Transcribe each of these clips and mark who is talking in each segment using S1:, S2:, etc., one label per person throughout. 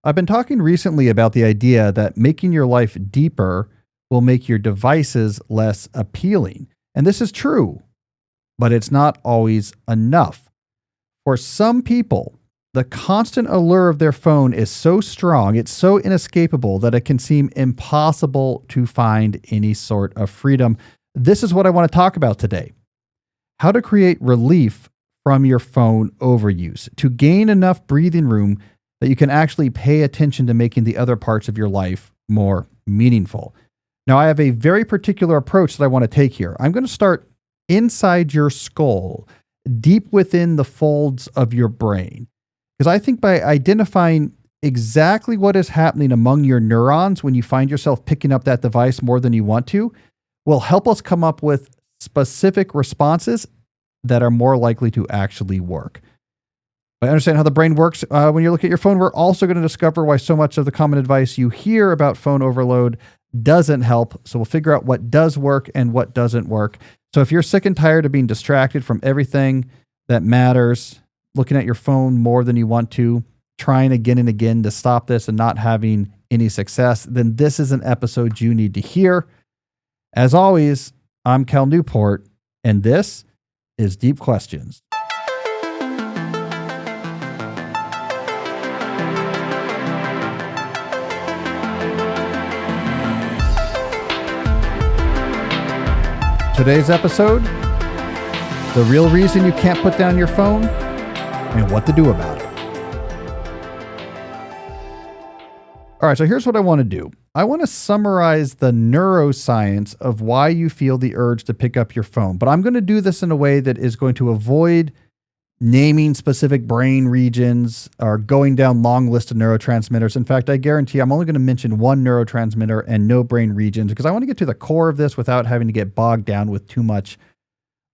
S1: I've been talking recently about the idea that making your life deeper will make your devices less appealing. And this is true, but it's not always enough. For some people, the constant allure of their phone is so strong, it's so inescapable that it can seem impossible to find any sort of freedom. This is what I want to talk about today. How to create relief from your phone overuse, to gain enough breathing room that you can actually pay attention to making the other parts of your life more meaningful. Now, I have a very particular approach that I want to take here. I'm going to start inside your skull, deep within the folds of your brain. Because I think by identifying exactly what is happening among your neurons when you find yourself picking up that device more than you want to, will help us come up with specific responses that are more likely to actually work. By understanding how the brain works when you look at your phone, we're also going to discover why so much of the common advice you hear about phone overload doesn't help. So we'll figure out what does work and what doesn't work. So if you're sick and tired of being distracted from everything that matters, looking at your phone more than you want to, trying again and again to stop this and not having any success, then this is an episode you need to hear. As always, I'm Cal Newport, and this is Deep Questions. Today's episode, the real reason you can't put down your phone and what to do about it. All right, so here's what I want to do. I want to summarize the neuroscience of why you feel the urge to pick up your phone, but I'm going to do this in a way that is going to avoid naming specific brain regions or going down long list of neurotransmitters. In fact, I guarantee I'm only going to mention one neurotransmitter and no brain regions because I want to get to the core of this without having to get bogged down with too much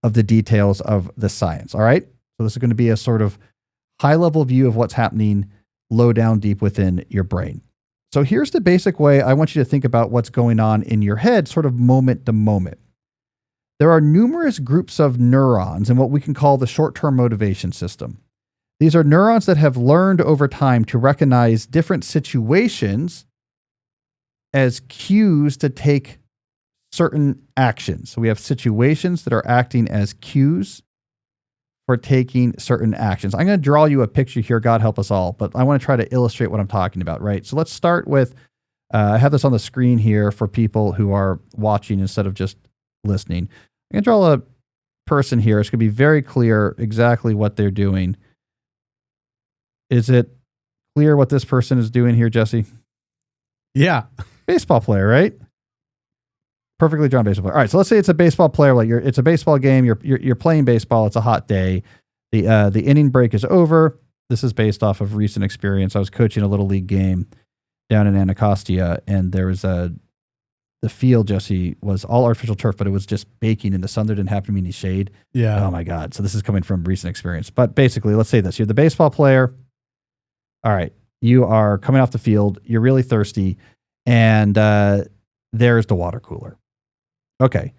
S1: of the details of the science. All right. So this is going to be a sort of high level view of what's happening low down deep within your brain. So here's the basic way I want you to think about what's going on in your head, sort of moment to moment. There are numerous groups of neurons in what we can call the short-term motivation system. These are neurons that have learned over time to recognize different situations as cues to take certain actions. So we have situations that are acting as cues for taking certain actions. I'm going to draw you a picture here, God help us all, but I want to try to illustrate what I'm talking about, right? So let's start with, I have this on the screen here for people who are watching instead of just listening. I'm going to draw a person here. It's going to be very clear exactly what they're doing. Is it clear what this person is doing here, Jesse?
S2: Yeah.
S1: Baseball player, right? Perfectly drawn baseball player. All right, so let's say it's a baseball player. Like it's a baseball game. You're playing baseball. It's a hot day. The inning break is over. This is based off of recent experience. I was coaching a little league game down in Anacostia, and there was the field, Jesse, was all artificial turf, but it was just baking in the sun. There didn't happen to be any shade.
S2: Yeah.
S1: Oh my God. So this is coming from recent experience. But basically, let's say this. You're the baseball player. All right. You are coming off the field. You're really thirsty. And there's the water cooler. Okay.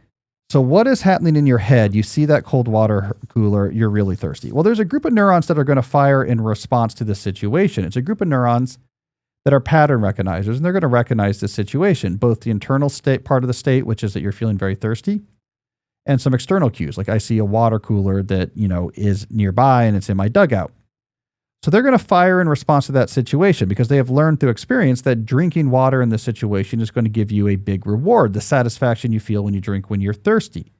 S1: So what is happening in your head? You see that cold water cooler. You're really thirsty. Well, there's a group of neurons that are going to fire in response to this situation. It's a group of neurons that are pattern recognizers, and they're going to recognize this situation, both the internal state part of the state, which is that you're feeling very thirsty, and some external cues, like I see a water cooler that, is nearby and it's in my dugout. So they're going to fire in response to that situation because they have learned through experience that drinking water in this situation is going to give you a big reward, the satisfaction you feel when you drink when you're thirsty.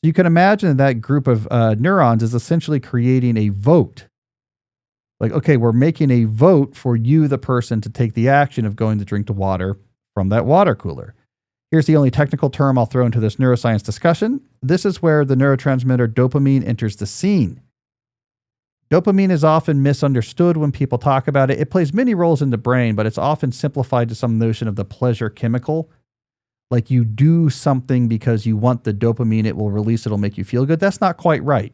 S1: You can imagine that group of neurons is essentially creating a vote. Like, okay, we're making a vote for you, the person, to take the action of going to drink the water from that water cooler. Here's the only technical term I'll throw into this neuroscience discussion. This is where the neurotransmitter dopamine enters the scene. Dopamine is often misunderstood when people talk about it. It plays many roles in the brain, but it's often simplified to some notion of the pleasure chemical. Like you do something because you want the dopamine it will release, it'll make you feel good. That's not quite right.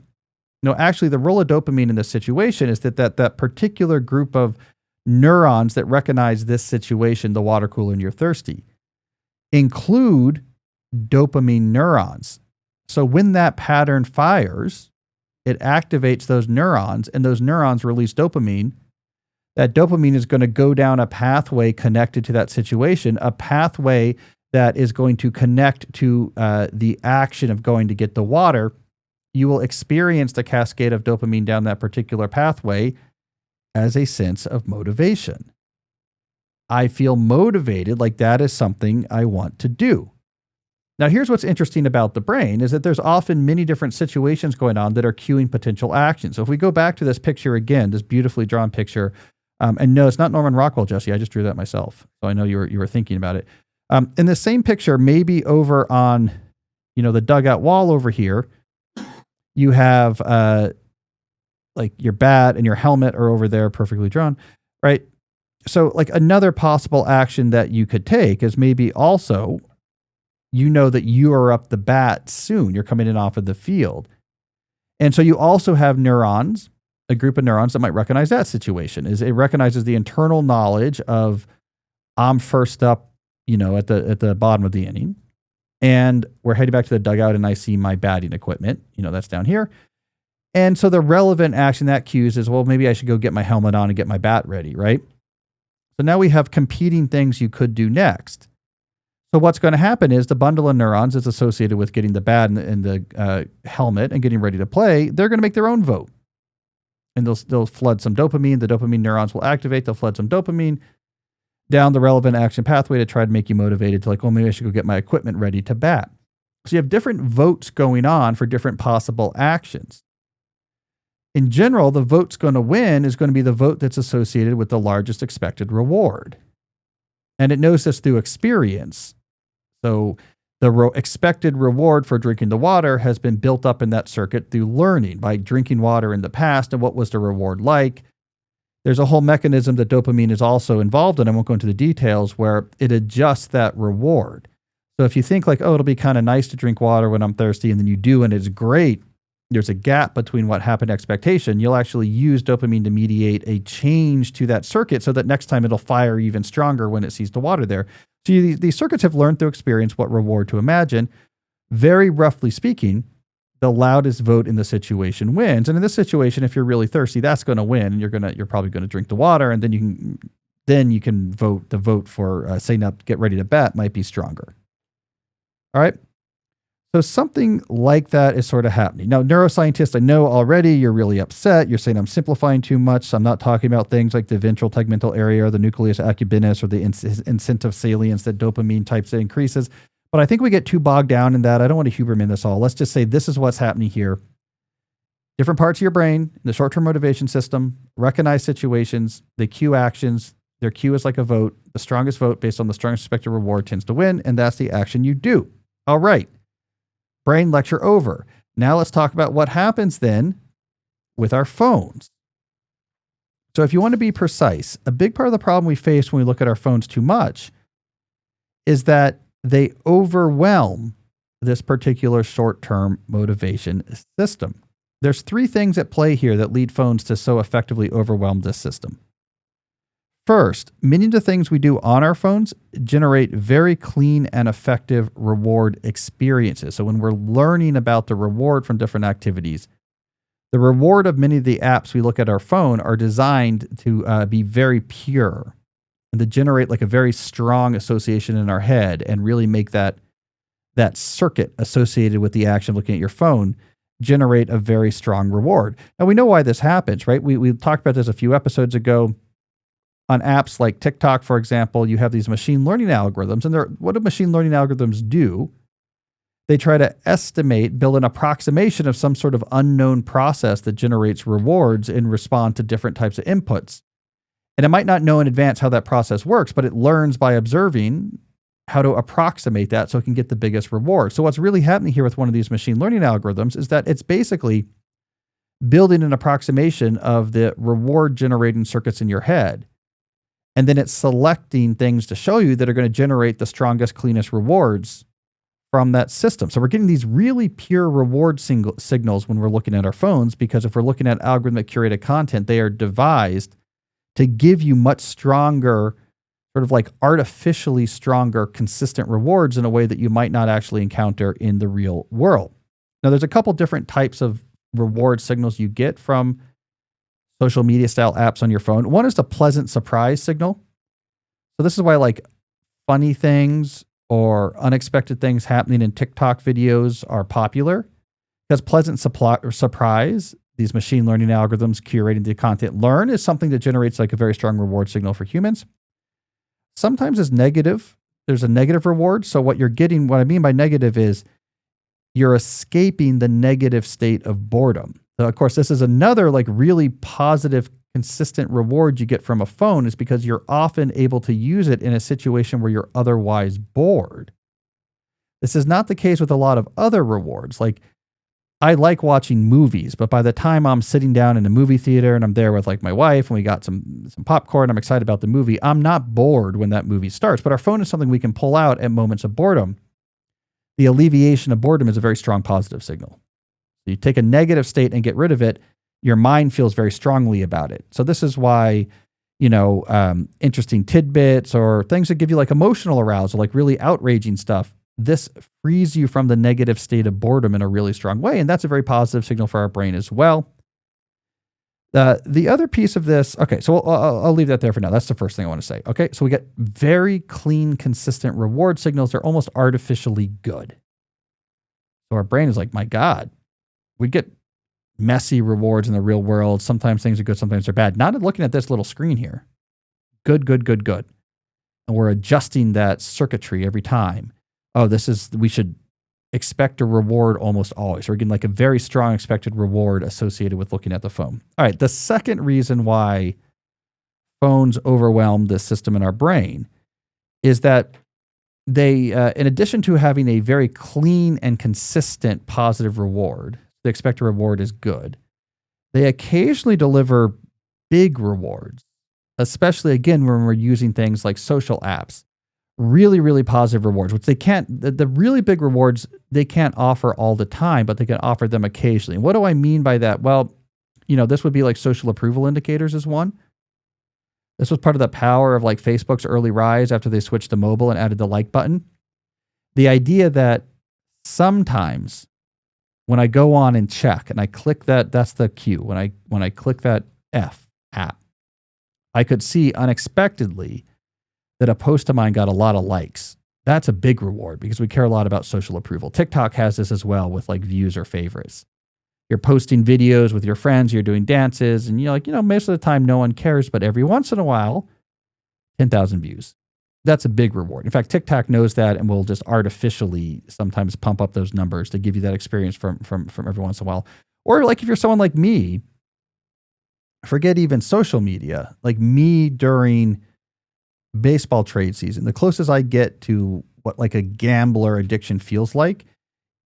S1: No, actually, the role of dopamine in this situation is that particular group of neurons that recognize this situation, the water cooler and you're thirsty, include dopamine neurons. So when that pattern fires, it activates those neurons, and those neurons release dopamine. that dopamine is going to go down a pathway connected to that situation, a pathway that is going to connect to the action of going to get the water. You will experience the cascade of dopamine down that particular pathway as a sense of motivation. I feel motivated, like that is something I want to do. Now, here's what's interesting about the brain is that there's often many different situations going on that are cueing potential action. So if we go back to this picture again, this beautifully drawn picture, and no, it's not Norman Rockwell, Jesse. I just drew that myself. So I know you were thinking about it. In the same picture, maybe over on, the dugout wall over here, you have like your bat and your helmet are over there, perfectly drawn, right? So like another possible action that you could take is maybe also, that you are up the bat soon. You're coming in off of the field. And so you also have neurons, a group of neurons that might recognize that situation. Is it recognizes the internal knowledge of I'm first up, at the bottom of the inning. And we're heading back to the dugout and I see my batting equipment, that's down here. And so the relevant action that cues is, well, maybe I should go get my helmet on and get my bat ready, right? So now we have competing things you could do next. So what's going to happen is the bundle of neurons is associated with getting the bat and the helmet and getting ready to play. They're going to make their own vote. And they'll flood some dopamine. The dopamine neurons will activate. They'll flood some dopamine down the relevant action pathway to try to make you motivated to like, well, maybe I should go get my equipment ready to bat. So you have different votes going on for different possible actions. In general, the vote's going to win is going to be the vote that's associated with the largest expected reward. And it knows this through experience. So the expected reward for drinking the water has been built up in that circuit through learning by drinking water in the past and what was the reward like. There's a whole mechanism that dopamine is also involved in. I won't go into the details where it adjusts that reward. So if you think like, oh, it'll be kind of nice to drink water when I'm thirsty, and then you do and it's great, there's a gap between what happened and expectation. You'll actually use dopamine to mediate a change to that circuit so that next time it'll fire even stronger when it sees the water there. So these circuits have learned through experience what reward to imagine. Very roughly speaking, the loudest vote in the situation wins. And in this situation, if you're really thirsty, that's going to win. And you're probably going to drink the water, and then you can vote. The vote for saying up, get ready to bat might be stronger. All right. So something like that is sort of happening. Now, neuroscientists, I know already you're really upset. You're saying I'm simplifying too much. So I'm not talking about things like the ventral tegmental area or the nucleus accumbens or the incentive salience that dopamine types that increases. But I think we get too bogged down in that. I don't want to Huberman this all. Let's just say this is what's happening here. Different parts of your brain, the short-term motivation system, recognize situations, they cue actions. Their cue is like a vote. The strongest vote based on the strongest expected reward tends to win, and that's the action you do. All right. Brain lecture over. Now let's talk about what happens then with our phones. So if you want to be precise, a big part of the problem we face when we look at our phones too much is that they overwhelm this particular short-term motivation system. There's three things at play here that lead phones to so effectively overwhelm this system. First, many of the things we do on our phones generate very clean and effective reward experiences. So when we're learning about the reward from different activities, the reward of many of the apps we look at our phone are designed to be very pure and to generate like a very strong association in our head and really make that circuit associated with the action of looking at your phone generate a very strong reward. Now we know why this happens, right? We talked about this a few episodes ago. On apps like TikTok, for example, you have these machine learning algorithms. And what do machine learning algorithms do? They try to estimate, build an approximation of some sort of unknown process that generates rewards in response to different types of inputs. And it might not know in advance how that process works, but it learns by observing how to approximate that so it can get the biggest reward. So what's really happening here with one of these machine learning algorithms is that it's basically building an approximation of the reward generating circuits in your head. And then it's selecting things to show you that are going to generate the strongest, cleanest rewards from that system. So we're getting these really pure reward signals when we're looking at our phones, because if we're looking at algorithmic curated content, they are devised to give you much stronger, sort of like artificially stronger, consistent rewards in a way that you might not actually encounter in the real world. Now, there's a couple different types of reward signals you get from social media style apps on your phone. One is the pleasant surprise signal. So this is why like funny things or unexpected things happening in TikTok videos are popular, because pleasant surprise, these machine learning algorithms curating the content learn, is something that generates like a very strong reward signal for humans. Sometimes it's negative. There's a negative reward. So what I mean by negative is you're escaping the negative state of boredom. So of course, this is another like really positive, consistent reward you get from a phone, is because you're often able to use it in a situation where you're otherwise bored. This is not the case with a lot of other rewards. Like, I like watching movies, but by the time I'm sitting down in a movie theater and I'm there with like my wife and we got some popcorn, I'm excited about the movie, I'm not bored when that movie starts. But our phone is something we can pull out at moments of boredom. The alleviation of boredom is a very strong positive signal. You take a negative state and get rid of it, your mind feels very strongly about it. So this is why, interesting tidbits or things that give you like emotional arousal, like really outraging stuff, this frees you from the negative state of boredom in a really strong way. And that's a very positive signal for our brain as well. The other piece of this, okay, so I'll leave that there for now. That's the first thing I want to say. Okay, so we get very clean, consistent reward signals. They're almost artificially good. So our brain is like, my God, we get messy rewards in the real world. Sometimes things are good, sometimes they're bad. Not looking at this little screen here. Good, good, good, good. And we're adjusting that circuitry every time. Oh, we should expect a reward almost always. We're getting like a very strong expected reward associated with looking at the phone. All right, the second reason why phones overwhelm this system in our brain is that they, in addition to having a very clean and consistent positive reward, the expected reward is good, they occasionally deliver big rewards, especially again when we're using things like social apps. Really, really positive rewards, which they can't, the really big rewards, they can't offer all the time, but they can offer them occasionally. And what do I mean by that? Well, this would be like social approval indicators is one. This was part of the power of like Facebook's early rise after they switched to mobile and added the like button. The idea that sometimes when I go on and check and I click that's the Q. When I click that F app, I could see unexpectedly that a post of mine got a lot of likes. That's a big reward because we care a lot about social approval. TikTok has this as well with like views or favorites. You're posting videos with your friends, you're doing dances, and you're like, most of the time no one cares, but every once in a while, 10,000 views. That's a big reward. In fact, TikTok knows that and will just artificially sometimes pump up those numbers to give you that experience from every once in a while. Or like if you're someone like me, forget even social media, like me during baseball trade season, the closest I get to what like a gambler addiction feels like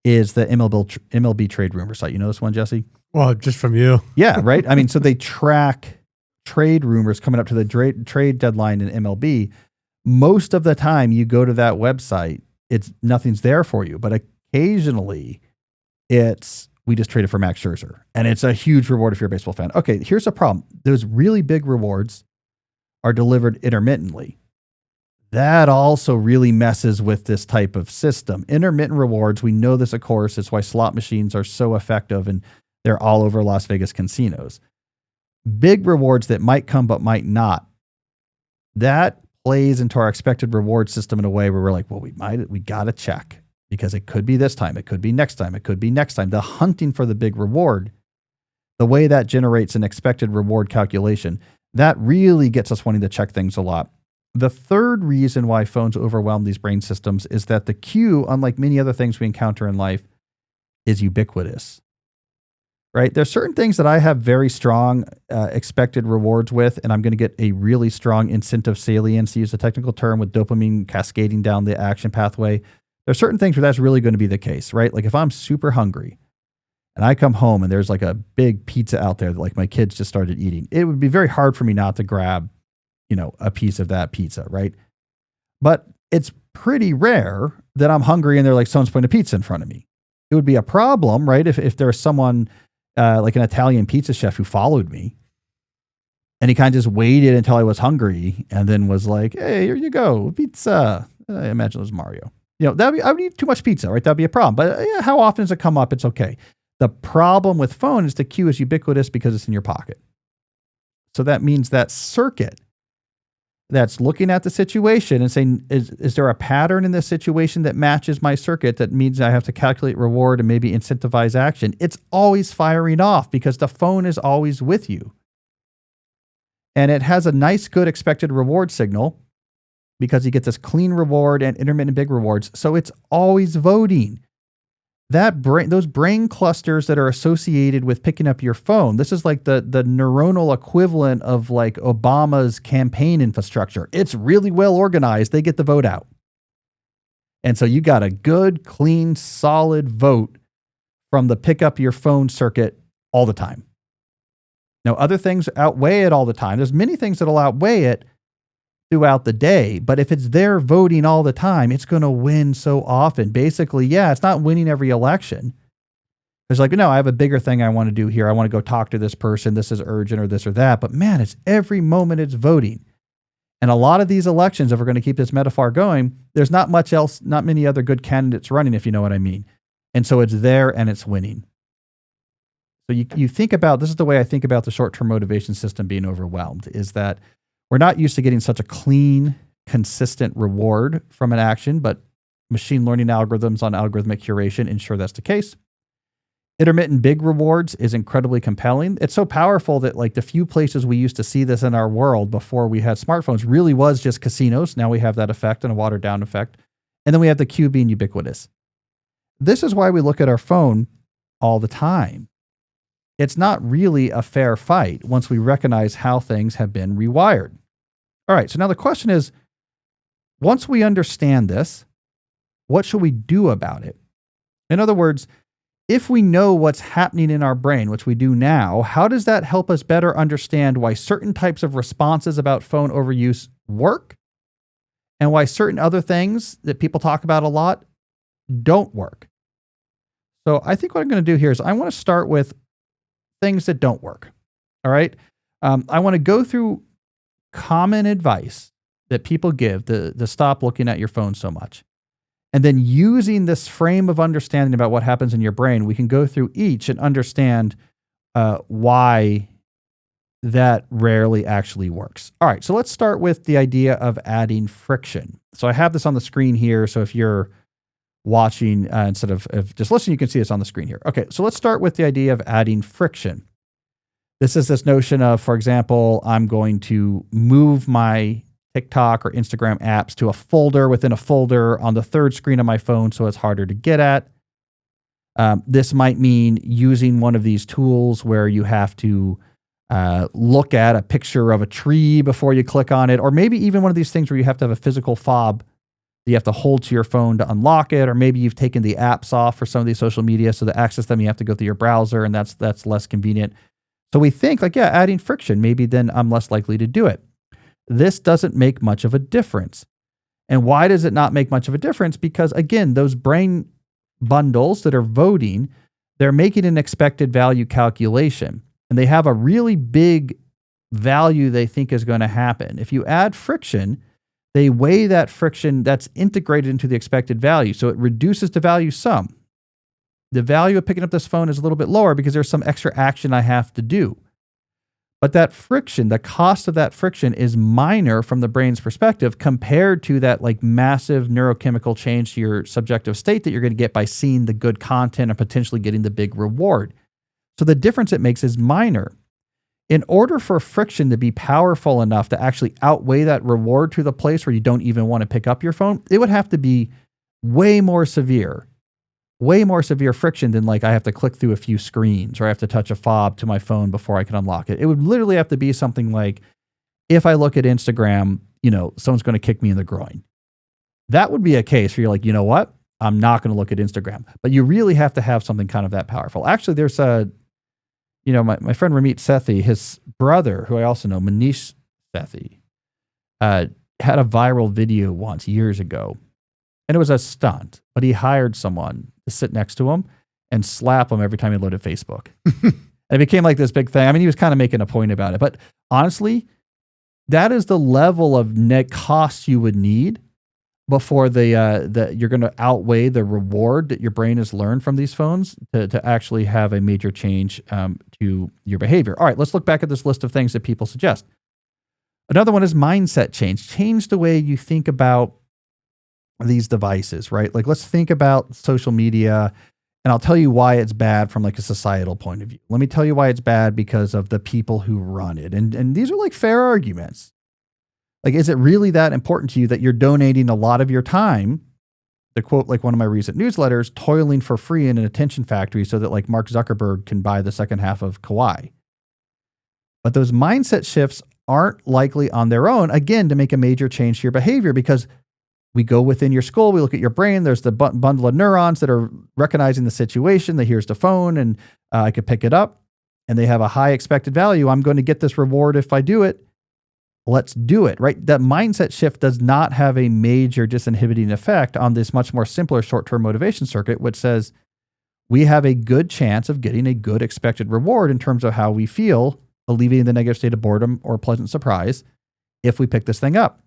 S1: is the MLB trade rumor site. You know this one, Jesse?
S2: Well, just from you.
S1: Yeah, right? I mean, so they track trade rumors coming up to the trade deadline in MLB. Most of the time you go to that website, nothing's there for you. But occasionally we just traded for Max Scherzer. And it's a huge reward if you're a baseball fan. Okay, here's a problem. Those really big rewards are delivered intermittently. That also really messes with this type of system. Intermittent rewards, we know this, of course, it's why slot machines are so effective and they're all over Las Vegas casinos. Big rewards that might come but might not. That plays into our expected reward system in a way where we're like, well, we got to check because it could be this time, it could be next time, it could be next time. The hunting for the big reward, the way that generates an expected reward calculation, that really gets us wanting to check things a lot. The third reason why phones overwhelm these brain systems is that the cue, unlike many other things we encounter in life, is ubiquitous. Right? There's certain things that I have very strong expected rewards with, and I'm going to get a really strong incentive salience, to use the technical term, with dopamine cascading down the action pathway. There's certain things where that's really going to be the case, right? Like if I'm super hungry and I come home and there's like a big pizza out there that like my kids just started eating, it would be very hard for me not to grab, a piece of that pizza, right? But it's pretty rare that I'm hungry and they're like, someone's putting a pizza in front of me. It would be a problem, right? If there's someone like an Italian pizza chef who followed me and he kind of just waited until I was hungry and then was like, hey, here you go, pizza. I imagine it was Mario. I would eat too much pizza, right? That'd be a problem. But how often does it come up? It's okay. The problem with phone is the cue is ubiquitous because it's in your pocket. So that means that circuit that's looking at the situation and saying, is there a pattern in this situation that matches my circuit that means I have to calculate reward and maybe incentivize action? It's always firing off because the phone is always with you. And it has a nice, good expected reward signal because you get this clean reward and intermittent big rewards. So it's always voting. Those brain clusters that are associated with picking up your phone, this is like the neuronal equivalent of like Obama's campaign infrastructure. It's really well organized. They get the vote out. And so you got a good, clean, solid vote from the pick up your phone circuit all the time. Now, other things outweigh it all the time. There's many things that'll outweigh it throughout the day, but if it's there voting all the time, it's going to win so often. Basically, yeah, it's not winning every election. It's like, no, I have a bigger thing I want to do here. I want to go talk to this person. This is urgent or this or that. But man, it's every moment it's voting. And a lot of these elections, if we're going to keep this metaphor going, there's not much else, not many other good candidates running, if you know what I mean. And so it's there and it's winning. So you think about, this is the way I think about the short-term motivation system being overwhelmed, is that we're not used to getting such a clean, consistent reward from an action, but machine learning algorithms on algorithmic curation ensure that's the case. Intermittent big rewards is incredibly compelling. It's so powerful that like the few places we used to see this in our world before we had smartphones really was just casinos. Now we have that effect and a watered down effect. And then we have the cue being ubiquitous. This is why we look at our phone all the time. It's not really a fair fight once we recognize how things have been rewired. All right, so now the question is, once we understand this, what should we do about it? In other words, if we know what's happening in our brain, which we do now, how does that help us better understand why certain types of responses about phone overuse work and why certain other things that people talk about a lot don't work? So I think what I'm going to do here is I want to start with things that don't work. All right. I want to go through common advice that people give to stop looking at your phone so much. And then using this frame of understanding about what happens in your brain, we can go through each and understand why that rarely actually works. All right. So let's start with the idea of adding friction. So I have this on the screen here. So if you're watching instead of just listening, you can see this on the screen here. Okay, so let's start with the idea of adding friction. This is this notion of, for example, I'm going to move my TikTok or Instagram apps to a folder within a folder on the third screen of my phone so it's harder to get at. This might mean using one of these tools where you have to look at a picture of a tree before you click on it, or maybe even one of these things where you have to have a physical fob you have to hold to your phone to unlock it, or maybe you've taken the apps off for some of these social media, so to access them, you have to go through your browser, and that's less convenient. So we think like, yeah, adding friction, maybe then I'm less likely to do it. This doesn't make much of a difference. And why does it not make much of a difference? Because again, those brain bundles that are voting, they're making an expected value calculation, and they have a really big value they think is going to happen. If you add friction, they weigh that friction that's integrated into the expected value. So it reduces the value some. The value of picking up this phone is a little bit lower because there's some extra action I have to do. But that friction, the cost of that friction is minor from the brain's perspective compared to that like massive neurochemical change to your subjective state that you're going to get by seeing the good content and potentially getting the big reward. So the difference it makes is minor. In order for friction to be powerful enough to actually outweigh that reward to the place where you don't even want to pick up your phone, it would have to be way more severe friction than like I have to click through a few screens or I have to touch a fob to my phone before I can unlock it. It would literally have to be something like, if I look at Instagram, someone's going to kick me in the groin. That would be a case where you're like, you know what? I'm not going to look at Instagram. But you really have to have something kind of that powerful. Actually, there's my friend Ramit Sethi, his brother, who I also know, Manish Sethi, had a viral video once years ago. And it was a stunt, but he hired someone to sit next to him and slap him every time he loaded Facebook. And it became like this big thing. I mean, he was kind of making a point about it. But honestly, that is the level of net cost you would need before you're going to outweigh the reward that your brain has learned from these phones to actually have a major change to your behavior. All right, let's look back at this list of things that people suggest. Another one is mindset change. Change the way you think about these devices, right? Like, let's think about social media, and I'll tell you why it's bad from like a societal point of view. Let me tell you why it's bad because of the people who run it. And these are like fair arguments. Like, is it really that important to you that you're donating a lot of your time, to quote like one of my recent newsletters, toiling for free in an attention factory so that like Mark Zuckerberg can buy the second half of Kauai? But those mindset shifts aren't likely on their own, again, to make a major change to your behavior, because we go within your skull, we look at your brain, there's the bundle of neurons that are recognizing the situation, that here's the phone, and I could pick it up, and they have a high expected value. I'm going to get this reward if I do it. Let's do it, right? That mindset shift does not have a major disinhibiting effect on this much more simpler short-term motivation circuit, which says we have a good chance of getting a good expected reward in terms of how we feel, alleviating the negative state of boredom or pleasant surprise if we pick this thing up.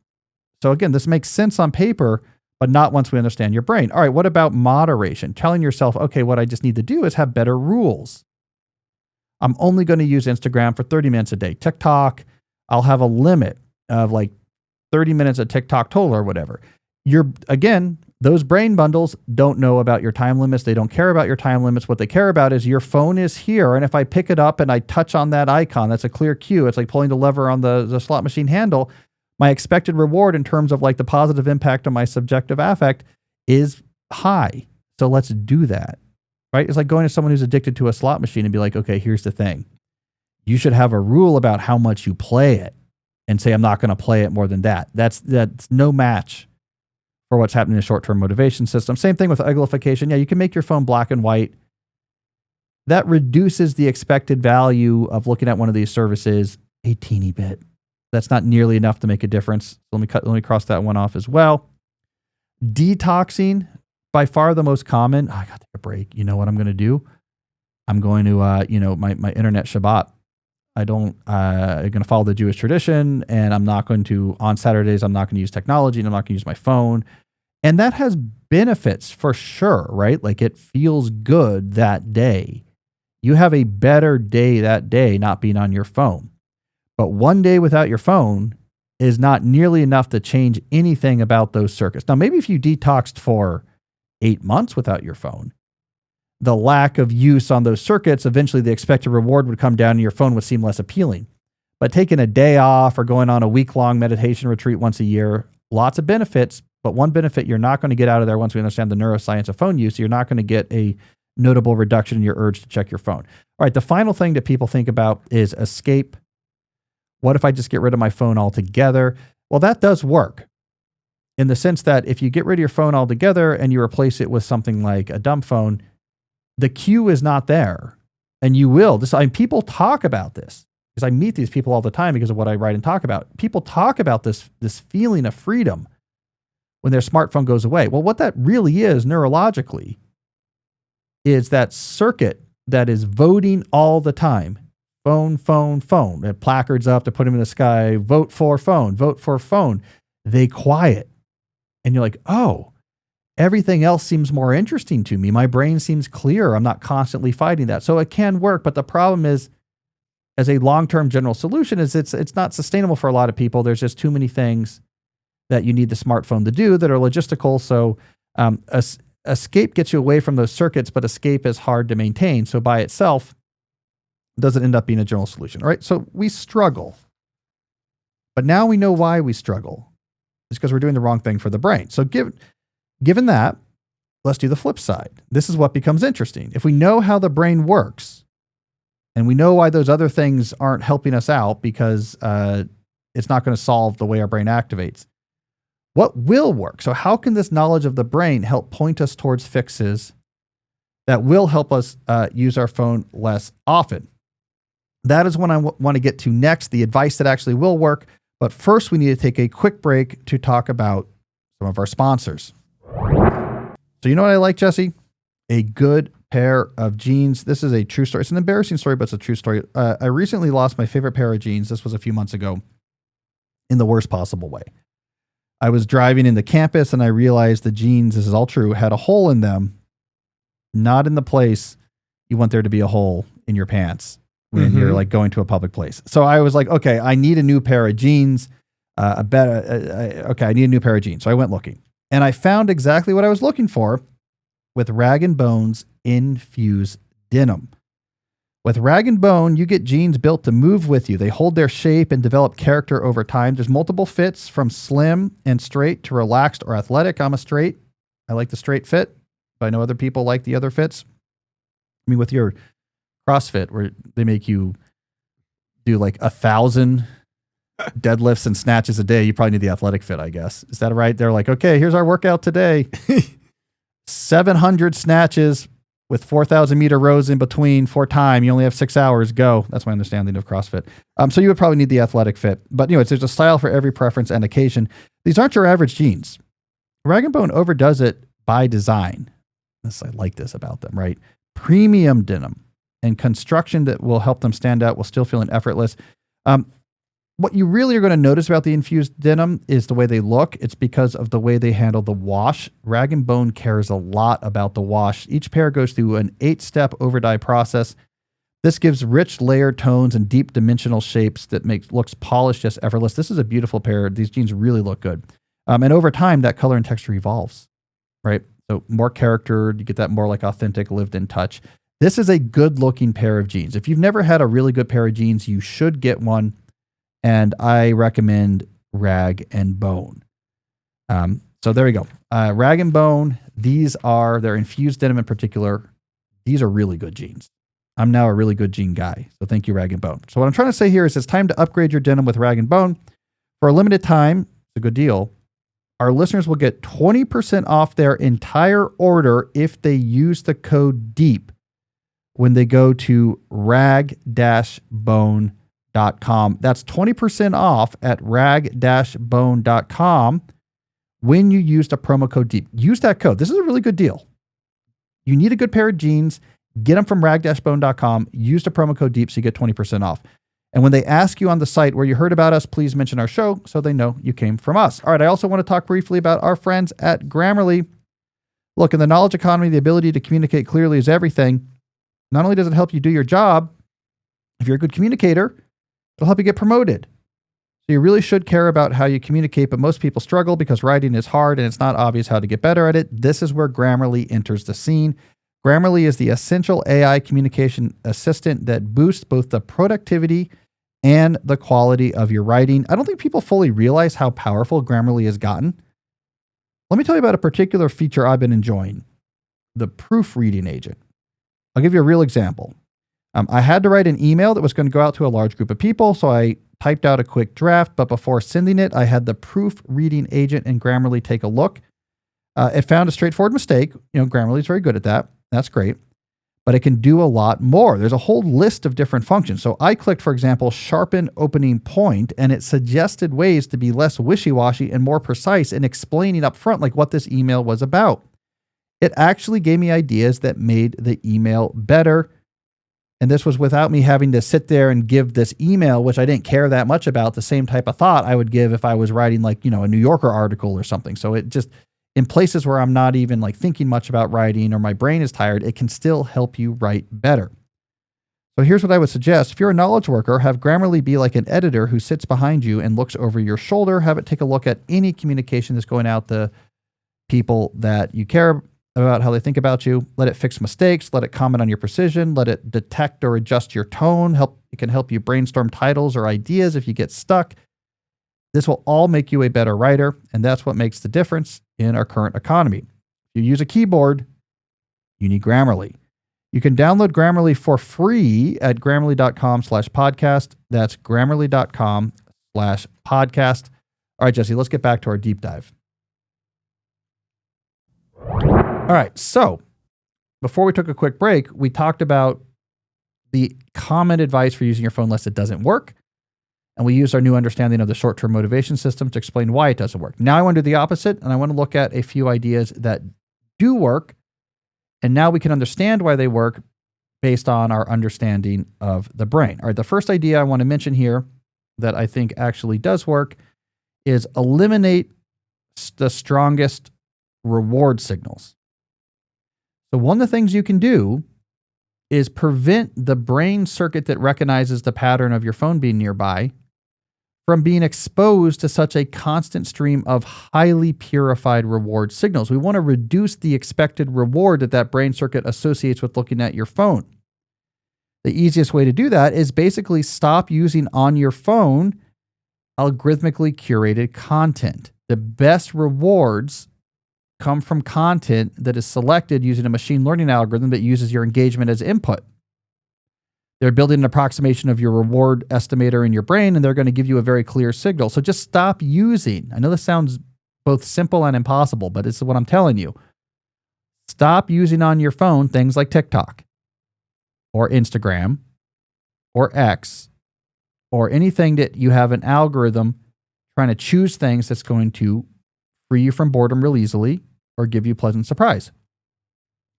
S1: So again, this makes sense on paper, but not once we understand your brain. All right, what about moderation? Telling yourself, okay, what I just need to do is have better rules. I'm only going to use Instagram for 30 minutes a day. TikTok, I'll have a limit of like 30 minutes of TikTok total or whatever. Again, those brain bundles don't know about your time limits. They don't care about your time limits. What they care about is your phone is here. And if I pick it up and I touch on that icon, that's a clear cue. It's like pulling the lever on the slot machine handle. My expected reward in terms of like the positive impact on my subjective affect is high. So let's do that, right? It's like going to someone who's addicted to a slot machine and be like, okay, here's the thing. You should have a rule about how much you play it and say, I'm not going to play it more than that. That's no match for what's happening in the short-term motivation system. Same thing with uglification. Yeah, you can make your phone black and white. That reduces the expected value of looking at one of these services a teeny bit. That's not nearly enough to make a difference. So let me cross that one off as well. Detoxing, by far the most common. I got to take a break. You know what I'm going to do? I'm going to, my internet Shabbat. I'm going to follow the Jewish tradition, and I'm not going to, on Saturdays, I'm not going to use technology, and I'm not going to use my phone. And that has benefits for sure, right? Like, it feels good that day. You have a better day that day not being on your phone. But one day without your phone is not nearly enough to change anything about those circuits. Now, maybe if you detoxed for 8 months without your phone, the lack of use on those circuits, eventually the expected reward would come down and your phone would seem less appealing. But taking a day off or going on a week-long meditation retreat once a year, lots of benefits, but one benefit you're not going to get out of there once we understand the neuroscience of phone use, you're not going to get a notable reduction in your urge to check your phone. All right, the final thing that people think about is escape. What if I just get rid of my phone altogether? Well, that does work in the sense that if you get rid of your phone altogether and you replace it with something like a dumb phone, the cue is not there. And you will. People talk about this because I meet these people all the time because of what I write and talk about. People talk about this feeling of freedom when their smartphone goes away. Well, what that really is neurologically is that circuit that is voting all the time. Phone, phone, phone. It placards up to put them in the sky. Vote for phone. Vote for phone. They quiet. And you're like, oh, everything else seems more interesting to me. My brain seems clearer. I'm not constantly fighting that. So it can work. But the problem is, as a long-term general solution, is it's not sustainable for a lot of people. There's just too many things that you need the smartphone to do that are logistical. So escape gets you away from those circuits, but escape is hard to maintain. So by itself, doesn't end up being a general solution. All right. So we struggle. But now we know why we struggle. It's because we're doing the wrong thing for the brain. So given that, let's do the flip side. This is what becomes interesting. If we know how the brain works, and we know why those other things aren't helping us out because it's not going to solve the way our brain activates, what will work? So how can this knowledge of the brain help point us towards fixes that will help us use our phone less often? That is what I want to get to next, the advice that actually will work. But first, we need to take a quick break to talk about some of our sponsors. So you know what I like, Jesse? A good pair of jeans. This is a true story. It's an embarrassing story, but it's a true story. I recently lost my favorite pair of jeans. This was a few months ago in the worst possible way. I was driving into campus and I realized the jeans, this is all true, had a hole in them, not in the place you want there to be a hole in your pants when you're like going to a public place. So I was like, okay, I need a new pair of jeans. I need a new pair of jeans. So I went looking and I found exactly what I was looking for with Rag & Bone's infused denim. With Rag & Bone, you get jeans built to move with you. They hold their shape and develop character over time. There's multiple fits from slim and straight to relaxed or athletic. I'm a straight. I like the straight fit, but I know other people like the other fits. I mean, with your CrossFit, where they make you do like 1,000 deadlifts and snatches a day, you probably need the athletic fit, I guess. Is that right? They're like, okay, here's our workout today. 700 snatches with 4,000 meter rows in between for time. You only have 6 hours. Go. That's my understanding of CrossFit. So you would probably need the athletic fit. But anyways, there's a style for every preference and occasion. These aren't your average jeans. Rag & Bone overdoes it by design. I like this about them, right? Premium denim and construction that will help them stand out while still feeling effortless. What you really are going to notice about the infused denim is the way they look. It's because of the way they handle the wash. Rag & Bone cares a lot about the wash. Each pair goes through an 8-step over-dye process. This gives rich layered tones and deep dimensional shapes that looks polished, just effortless. This is a beautiful pair. These jeans really look good. And over time, that color and texture evolves, right? So more character, you get that more like authentic, lived-in touch. This is a good-looking pair of jeans. If you've never had a really good pair of jeans, you should get one. And I recommend Rag & Bone. So there we go. Rag & Bone, their infused denim in particular. These are really good jeans. I'm now a really good jean guy. So thank you, Rag & Bone. So what I'm trying to say here is it's time to upgrade your denim with Rag & Bone. For a limited time, it's a good deal. Our listeners will get 20% off their entire order if they use the code DEEP when they go to rag-bone.com. That's 20% off at rag-bone.com when you use the promo code DEEP. Use that code. This is a really good deal. You need a good pair of jeans. Get them from rag-bone.com. Use the promo code DEEP so you get 20% off. And when they ask you on the site where you heard about us, please mention our show so they know you came from us. All right, I also want to talk briefly about our friends at Grammarly. Look, in the knowledge economy, the ability to communicate clearly is everything. Not only does it help you do your job, if you're a good communicator, it'll help you get promoted. So you really should care about how you communicate, but most people struggle because writing is hard and it's not obvious how to get better at it. This is where Grammarly enters the scene. Grammarly is the essential AI communication assistant that boosts both the productivity and the quality of your writing. I don't think people fully realize how powerful Grammarly has gotten. Let me tell you about a particular feature I've been enjoying, the proofreading agent. I'll give you a real example. I had to write an email that was going to go out to a large group of people, so I typed out a quick draft, but before sending it, I had the proofreading agent in Grammarly take a look. It found a straightforward mistake. Grammarly is very good at that. That's great. But it can do a lot more. There's a whole list of different functions. So I clicked, for example, sharpen opening point, and it suggested ways to be less wishy-washy and more precise in explaining up front like what this email was about. It actually gave me ideas that made the email better. And this was without me having to sit there and give this email, which I didn't care that much about, the same type of thought I would give if I was writing a New Yorker article or something. So it just, in places where I'm not even thinking much about writing or my brain is tired, it can still help you write better. So here's what I would suggest. If you're a knowledge worker, have Grammarly be like an editor who sits behind you and looks over your shoulder. Have it take a look at any communication that's going out to people that you care about, how they think about you. Let it fix mistakes. Let it comment on your precision. Let it detect or adjust your tone. It can help you brainstorm titles or ideas if you get stuck. This will all make you a better writer, and that's what makes the difference in our current economy. If you use a keyboard, you need Grammarly. You can download Grammarly for free at grammarly.com/podcast. That's grammarly.com/podcast. All right, Jesse, let's get back to our deep dive. All right, so before we took a quick break, we talked about the common advice for using your phone list that doesn't work. And we used our new understanding of the short-term motivation system to explain why it doesn't work. Now I want to do the opposite, and I want to look at a few ideas that do work. And now we can understand why they work based on our understanding of the brain. All right, the first idea I want to mention here that I think actually does work is eliminate the strongest reward signals. So one of the things you can do is prevent the brain circuit that recognizes the pattern of your phone being nearby from being exposed to such a constant stream of highly purified reward signals. We want to reduce the expected reward that brain circuit associates with looking at your phone. The easiest way to do that is basically stop using on your phone algorithmically curated content. The best rewards come from content that is selected using a machine learning algorithm that uses your engagement as input. They're building an approximation of your reward estimator in your brain, and they're going to give you a very clear signal. So just stop using. I know this sounds both simple and impossible, but this is what I'm telling you. Stop using on your phone things like TikTok or Instagram or X or anything that you have an algorithm trying to choose things that's going to free you from boredom real easily or give you pleasant surprise.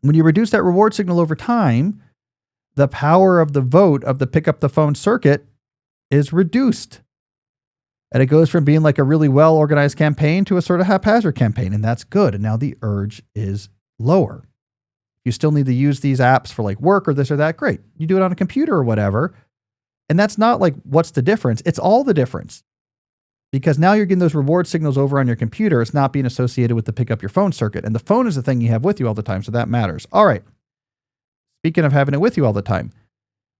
S1: When you reduce that reward signal over time, the power of the vote of the pick up the phone circuit is reduced. And it goes from being like a really well-organized campaign to a sort of haphazard campaign. And that's good. And now the urge is lower. You still need to use these apps for like work or this or that. Great. You do it on a computer or whatever. And that's not like, what's the difference? It's all the difference. Because now you're getting those reward signals over on your computer. It's not being associated with the pick up your phone circuit. And the phone is the thing you have with you all the time. So that matters. All right. Speaking of having it with you all the time,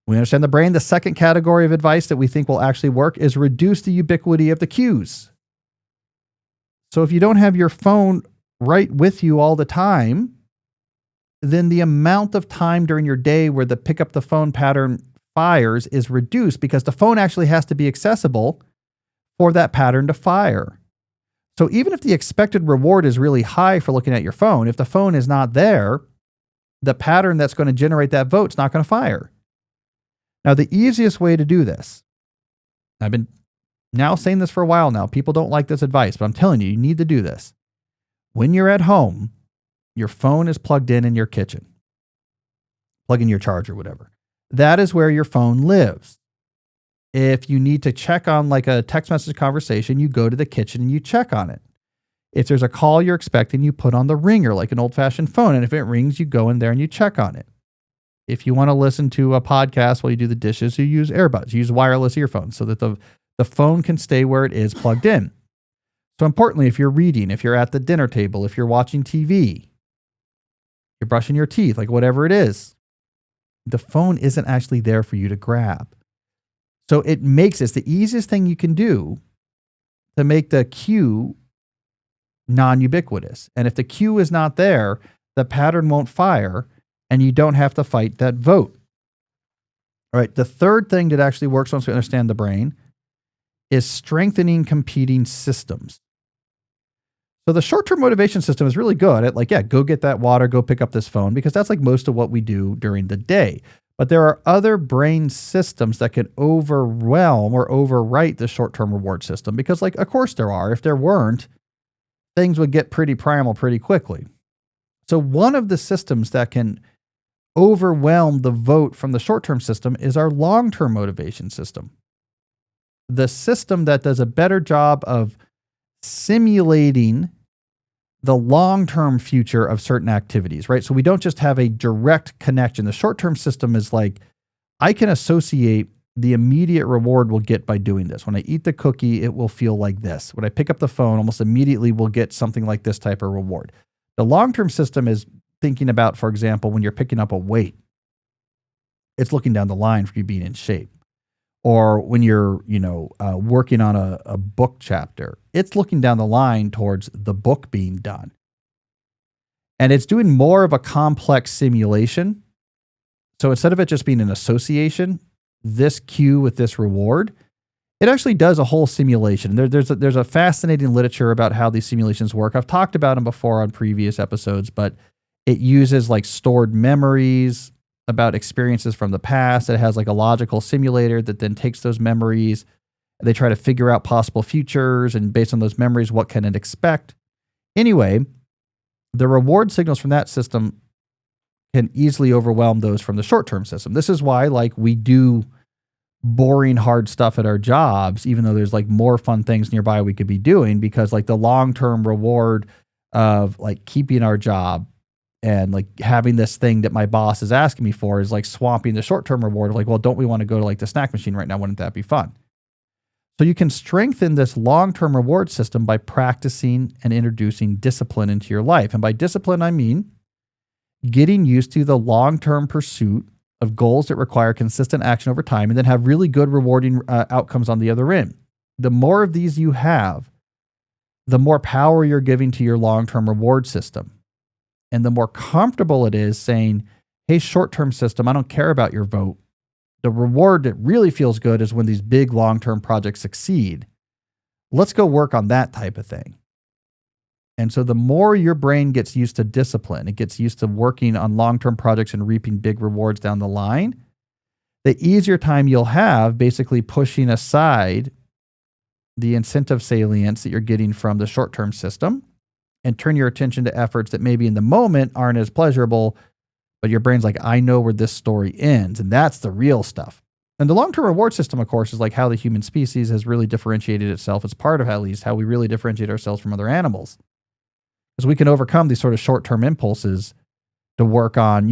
S1: we understand the brain. The second category of advice that we think will actually work is reduce the ubiquity of the cues. So if you don't have your phone right with you all the time, then the amount of time during your day where the pick up the phone pattern fires is reduced because the phone actually has to be accessible for that pattern to fire. So even if the expected reward is really high for looking at your phone, if the phone is not there, the pattern that's going to generate that vote is not going to fire. Now, the easiest way to do this, I've been now saying this for a while now. People don't like this advice, but I'm telling you, you need to do this. When you're at home, your phone is plugged in your kitchen. Plug in your charger, whatever. That is where your phone lives. If you need to check on like a text message conversation, you go to the kitchen and you check on it. If there's a call you're expecting, you put on the ringer like an old-fashioned phone. And if it rings, you go in there and you check on it. If you want to listen to a podcast while you do the dishes, you use earbuds. You use wireless earphones so that the phone can stay where it is plugged in. So importantly, if you're reading, if you're at the dinner table, if you're watching TV, you're brushing your teeth, like whatever it is, the phone isn't actually there for you to grab. So it makes it's the easiest thing you can do to make the cue non-ubiquitous. And if the cue is not there, the pattern won't fire and you don't have to fight that vote. All right. The third thing that actually works once we understand the brain is strengthening competing systems. So the short-term motivation system is really good at like, yeah, go get that water, go pick up this phone, because that's like most of what we do during the day. But there are other brain systems that can overwhelm or overwrite the short-term reward system because, like, of course there are. If there weren't, things would get pretty primal pretty quickly. So one of the systems that can overwhelm the vote from the short-term system is our long-term motivation system. The system that does a better job of simulating the long-term future of certain activities, right? So we don't just have a direct connection. The short-term system is like, I can associate the immediate reward we'll get by doing this. When I eat the cookie, it will feel like this. When I pick up the phone, almost immediately we'll get something like this type of reward. The long-term system is thinking about, for example, when you're picking up a weight, it's looking down the line for you being in shape. Or when you're, working on a book chapter, it's looking down the line towards the book being done. And it's doing more of a complex simulation. So instead of it just being an association, this cue with this reward, it actually does a whole simulation. There's a fascinating literature about how these simulations work. I've talked about them before on previous episodes, but it uses like stored memories about experiences from the past. It has like a logical simulator that then takes those memories. They try to figure out possible futures, and based on those memories, what can it expect? Anyway, the reward signals from that system can easily overwhelm those from the short-term system. This is why, like, we do boring, hard stuff at our jobs, even though there's like more fun things nearby we could be doing, because like the long-term reward of like keeping our job and like having this thing that my boss is asking me for is like swamping the short-term reward of like, well, don't we want to go to like the snack machine right now? Wouldn't that be fun? So you can strengthen this long-term reward system by practicing and introducing discipline into your life. And by discipline, I mean getting used to the long-term pursuit of goals that require consistent action over time and then have really good rewarding outcomes on the other end. The more of these you have, the more power you're giving to your long-term reward system. And the more comfortable it is saying, hey, short-term system, I don't care about your vote. The reward that really feels good is when these big long-term projects succeed. Let's go work on that type of thing. And so the more your brain gets used to discipline, it gets used to working on long-term projects and reaping big rewards down the line, the easier time you'll have basically pushing aside the incentive salience that you're getting from the short-term system and turn your attention to efforts that maybe in the moment aren't as pleasurable, but your brain's like, I know where this story ends, and that's the real stuff. And the long-term reward system, of course, is like how the human species has really differentiated itself. It's part of at least how we really differentiate ourselves from other animals. Because we can overcome these sort of short-term impulses to work on,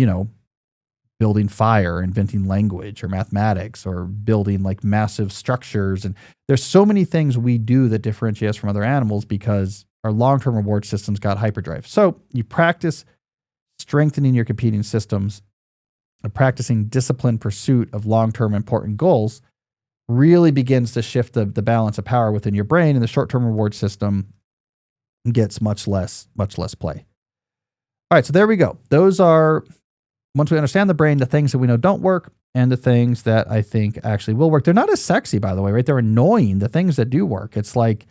S1: building fire, inventing language or mathematics, or building like massive structures. And there's so many things we do that differentiate us from other animals because our long-term reward systems got hyperdrive. So you practice strengthening your competing systems and practicing disciplined pursuit of long-term important goals really begins to shift the balance of power within your brain, and the short-term reward system gets much less play. All right, so there we go. Those are, once we understand the brain, the things that we know don't work and the things that I think actually will work. They're not as sexy, by the way, right? They're annoying, the things that do work. It's like,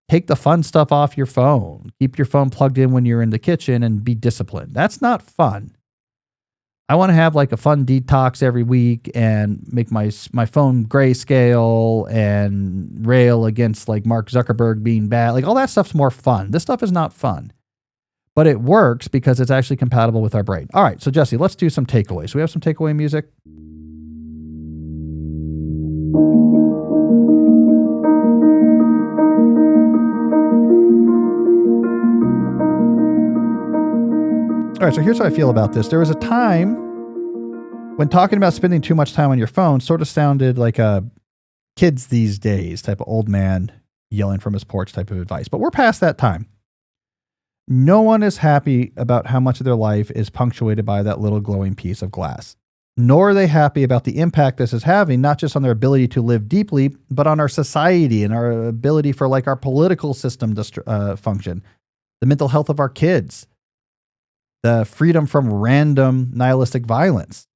S1: take the fun stuff off your phone. Keep your phone plugged in when you're in the kitchen and be disciplined. That's not fun. I want to have like a fun detox every week and make my phone grayscale and rail against like Mark Zuckerberg being bad. Like all that stuff's more fun. This stuff is not fun, but it works because it's actually compatible with our brain. All right. So Jesse, let's do some takeaways. We have some takeaway music. All right, so here's how I feel about this. There was a time when talking about spending too much time on your phone sort of sounded like a kids these days type of old man yelling from his porch type of advice. But we're past that time. No one is happy about how much of their life is punctuated by that little glowing piece of glass. Nor are they happy about the impact this is having, not just on their ability to live deeply, but on our society and our ability for like our political system to function, the mental health of our kids, the freedom from random nihilistic violence.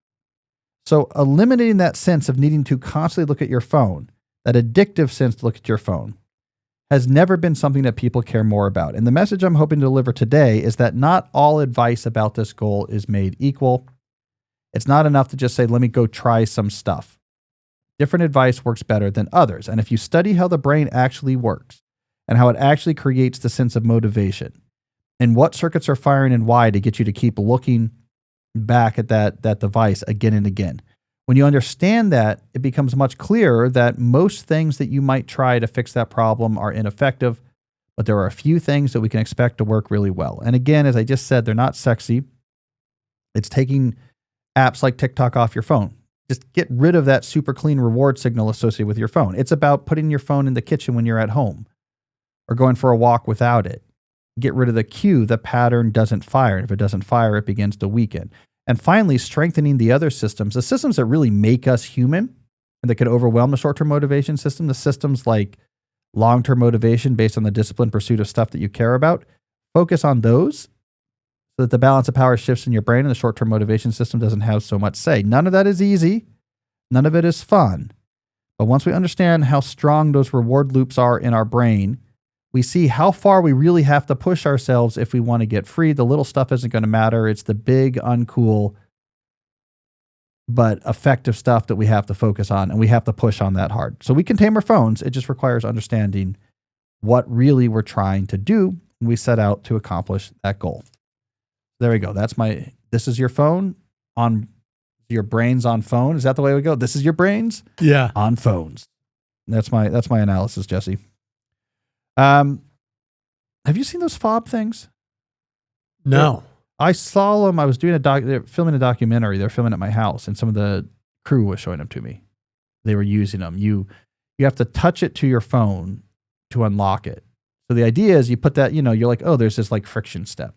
S1: So eliminating that sense of needing to constantly look at your phone, that addictive sense to look at your phone, has never been something that people care more about. And the message I'm hoping to deliver today is that not all advice about this goal is made equal. It's not enough to just say, let me go try some stuff. Different advice works better than others. And if you study how the brain actually works and how it actually creates the sense of motivation, and what circuits are firing and why to get you to keep looking back at that device again and again. When you understand that, it becomes much clearer that most things that you might try to fix that problem are ineffective, but there are a few things that we can expect to work really well. And again, as I just said, they're not sexy. It's taking apps like TikTok off your phone. Just get rid of that super clean reward signal associated with your phone. It's about putting your phone in the kitchen when you're at home or going for a walk without it. Get rid of the cue, the pattern doesn't fire. If it doesn't fire, it begins to weaken. And finally, strengthening the other systems, the systems that really make us human and that could overwhelm the short-term motivation system, the systems like long-term motivation based on the disciplined pursuit of stuff that you care about. Focus on those so that the balance of power shifts in your brain and the short-term motivation system doesn't have so much say. None of that is easy. None of it is fun. But once we understand how strong those reward loops are in our brain, we see how far we really have to push ourselves if we want to get free. The little stuff isn't going to matter. It's the big, uncool, but effective stuff that we have to focus on, and we have to push on that hard. So we can tame our phones. It just requires understanding what really we're trying to do when we set out to accomplish that goal. There we go. This is your phone on Your brains on phone. Is that the way we go? This is your brains?
S2: Yeah.
S1: On phones. That's my analysis, Jesse. Have you seen those fob things?
S2: No.
S1: I saw them. I was doing they're filming a documentary. They're filming at my house, and some of the crew was showing them to me. They were using them. You have to touch it to your phone to unlock it. So the idea is you put that, you're like, oh, there's this like friction step.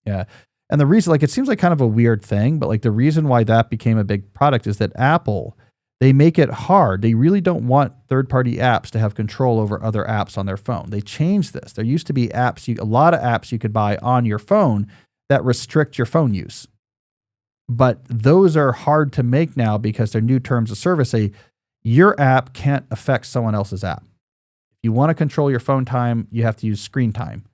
S1: Yeah. And the reason, like, it seems like kind of a weird thing, but like the reason why that became a big product is that Apple, they make it hard. They really don't want third-party apps to have control over other apps on their phone. They changed this. There used to be a lot of apps you could buy on your phone that restrict your phone use. But those are hard to make now because their new terms of service say your app can't affect someone else's app. If you want to control your phone time, you have to use screen time.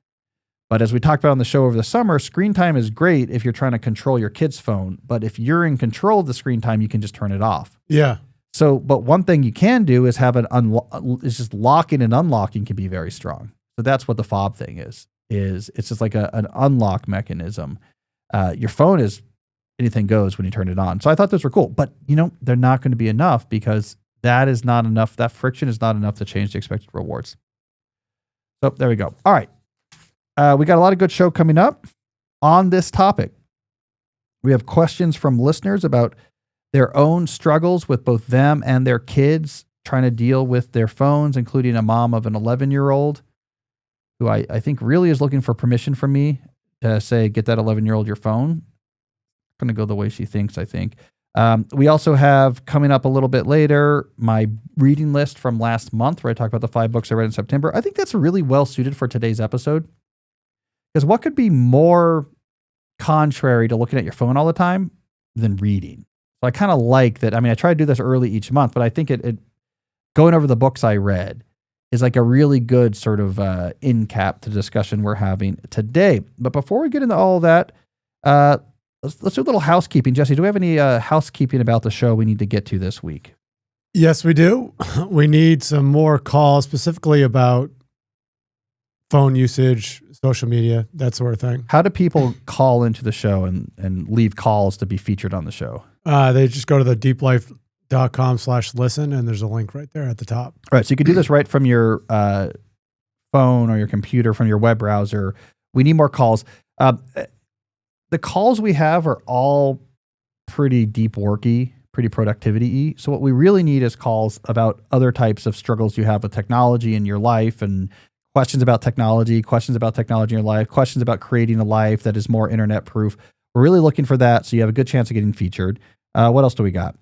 S1: But as we talked about on the show over the summer, screen time is great if you're trying to control your kid's phone. But if you're in control of the screen time, you can just turn it off.
S2: Yeah.
S1: So, but one thing you can do is have is just locking and unlocking can be very strong. So that's what the fob thing is it's just like an unlock mechanism. Your phone is anything goes when you turn it on. So I thought those were cool, but they're not going to be enough because that is not enough. That friction is not enough to change the expected rewards. So there we go. All right. We got a lot of good show coming up on this topic. We have questions from listeners about their own struggles with both them and their kids trying to deal with their phones, including a mom of an 11-year-old who I think really is looking for permission from me to say, get that 11-year-old your phone. Going to go the way she thinks, I think. We also have coming up a little bit later, my reading list from last month where I talked about the 5 books I read in September. I think that's really well suited for today's episode. Because what could be more contrary to looking at your phone all the time than reading? So I kind of like that. I mean, I try to do this early each month, but I think it going over the books I read is like a really good sort of in cap to the discussion we're having today. But before we get into all of that, let's do a little housekeeping. Jesse, do we have any housekeeping about the show we need to get to this week?
S2: Yes, we do. We need some more calls specifically about phone usage, social media, that sort of thing.
S1: How do people call into the show and leave calls to be featured on the show?
S2: They just go to the deeplife.com/listen and there's a link right there at the top.
S1: All right. So you can do this right from your phone or your computer, from your web browser. We need more calls. The calls we have are all pretty deep worky, pretty productivity-y. So what we really need is calls about other types of struggles you have with technology in your life and questions about technology in your life, questions about creating a life that is more internet proof. We're really looking for that. So you have a good chance of getting featured. What else do we got?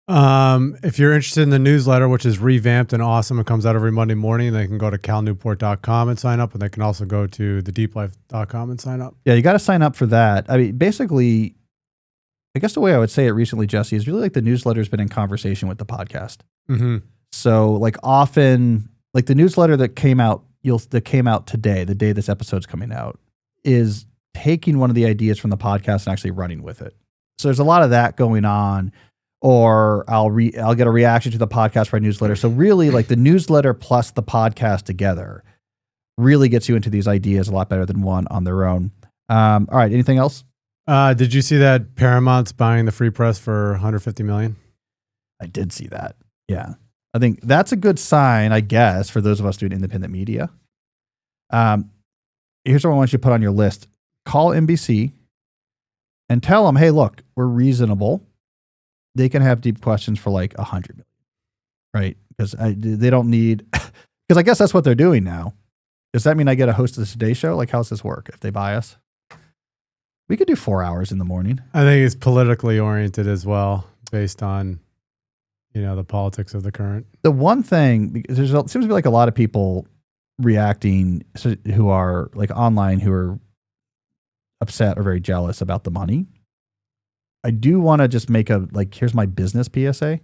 S2: If you're interested in the newsletter, which is revamped and awesome, it comes out every Monday morning. They can go to calnewport.com and sign up, and they can also go to thedeeplife.com and sign up.
S1: Yeah, you got to sign up for that. I mean, basically, I guess the way I would say it recently, Jesse, is really like the newsletter's been in conversation with the podcast.
S2: Mm-hmm.
S1: So like often, like the newsletter that came out today, the day this episode's coming out, is taking one of the ideas from the podcast and actually running with it. So there's a lot of that going on. Or I'll get a reaction to the podcast for a newsletter. So really, like the newsletter plus the podcast together really gets you into these ideas a lot better than one on their own. All right, anything else?
S2: Did you see that Paramount's buying the Free Press for $150 million?
S1: I did see that. Yeah, I think that's a good sign, I guess, for those of us doing independent media. Here's what I want you to put on your list: call NBC and tell them, "Hey, look, we're reasonable. They can have deep questions for like $100 million, right? Because they don't need, because I guess that's what they're doing now. Does that mean I get a host of the Today Show? Like, how does this work if they buy us? We could do 4 hours in the morning.
S2: I think it's politically oriented as well, based on, the politics of the current.
S1: The one thing, there seems to be like a lot of people reacting who are like online, who are upset or very jealous about the money. I do want to just make here's my business PSA.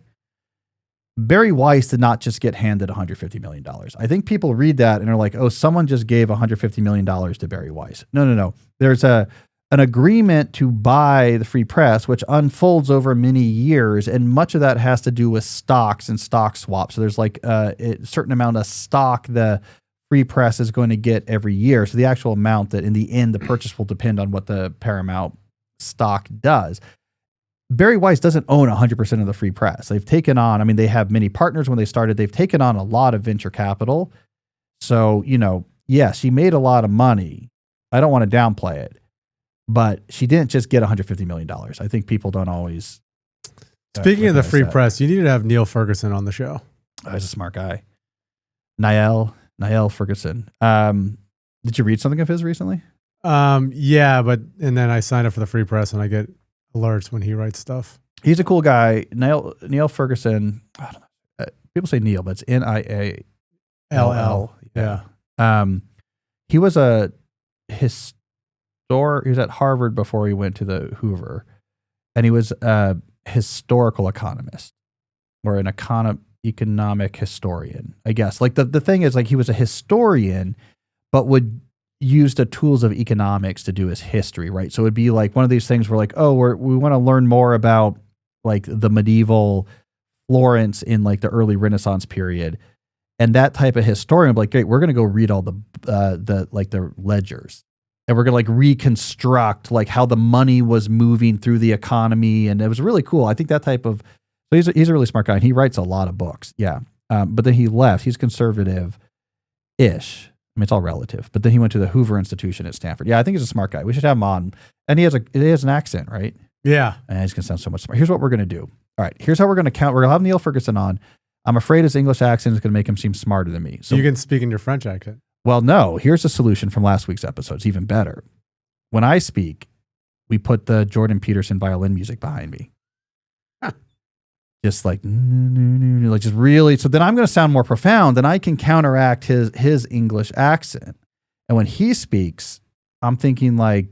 S1: Barry Weiss did not just get handed $150 million. I think people read that and are like, oh, someone just gave $150 million to Barry Weiss. No. There's an agreement to buy the Free Press, which unfolds over many years. And much of that has to do with stocks and stock swaps. So there's like a certain amount of stock the Free Press is going to get every year. So the actual amount that in the end, the purchase will depend on what the Paramount stock does. Barry Weiss doesn't own 100% of the Free Press. They've taken on, I mean, they have many partners when they started. They've taken on a lot of venture capital. So, yes, she made a lot of money. I don't want to downplay it, but she didn't just get $150 million. I think people don't always.
S2: Speaking of the Free Press, you need to have Neil Ferguson on the show.
S1: Oh, he's a smart guy. Niall Ferguson. Did you read something of his recently?
S2: Yeah, and then I signed up for the Free Press and I get alerts when he writes stuff.
S1: He's a cool guy. Neil Ferguson. People say Neil, but it's Niall.
S2: Yeah.
S1: He was he was at Harvard before he went to the Hoover, and he was a historical economist or an economic historian, I guess. Like the thing is, like, he was a historian, but would use the tools of economics to do his history, right? So it'd be like one of these things where like, oh, we want to learn more about like the medieval Florence in like the early Renaissance period. And that type of historian would be like, great, we're going to go read all the ledgers. And we're going to like reconstruct like how the money was moving through the economy. And it was really cool. I think that type of, so he's a really smart guy and he writes a lot of books. Yeah. But then he left. He's conservative-ish. I mean, it's all relative. But then he went to the Hoover Institution at Stanford. Yeah, I think he's a smart guy. We should have him on. And he has an accent, right?
S2: Yeah.
S1: And he's going to sound so much smart. Here's what we're going to do. All right, here's how we're going to count. We're going to have Neil Ferguson on. I'm afraid his English accent is going to make him seem smarter than me. So
S2: you can speak in your French accent.
S1: Well, no. Here's a solution from last week's episode. It's even better. When I speak, we put the Jordan Peterson violin music behind me. Just like just really. So then I'm going to sound more profound, and I can counteract his English accent. And when he speaks, I'm thinking like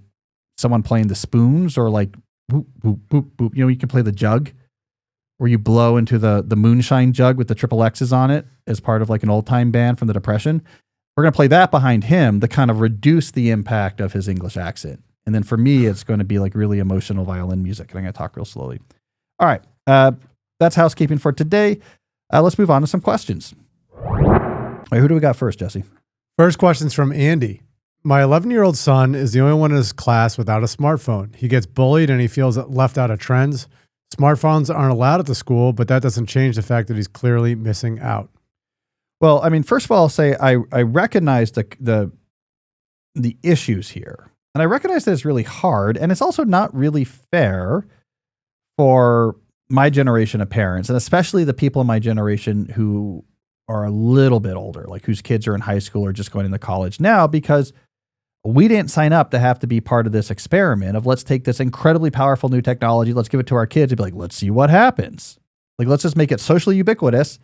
S1: someone playing the spoons or like boop, boop, boop, boop. You can play the jug where you blow into the moonshine jug with the triple X's on it as part of like an old time band from the Depression. We're going to play that behind him to kind of reduce the impact of his English accent. And then for me, it's going to be like really emotional violin music. And I'm going to talk real slowly. All right. That's housekeeping for today. Let's move on to some questions. All right, who do we got first, Jesse?
S2: First question's from Andy. My 11-year-old son is the only one in his class without a smartphone. He gets bullied and he feels left out of trends. Smartphones aren't allowed at the school, but that doesn't change the fact that he's clearly missing out.
S1: Well, I mean, first of all, I'll say I recognize the issues here. And I recognize that it's really hard, and it's also not really fair for my generation of parents, and especially the people in my generation who are a little bit older, like whose kids are in high school or just going into college now, because we didn't sign up to have to be part of this experiment of let's take this incredibly powerful new technology, let's give it to our kids and be like, let's see what happens. Like, let's just make it socially ubiquitous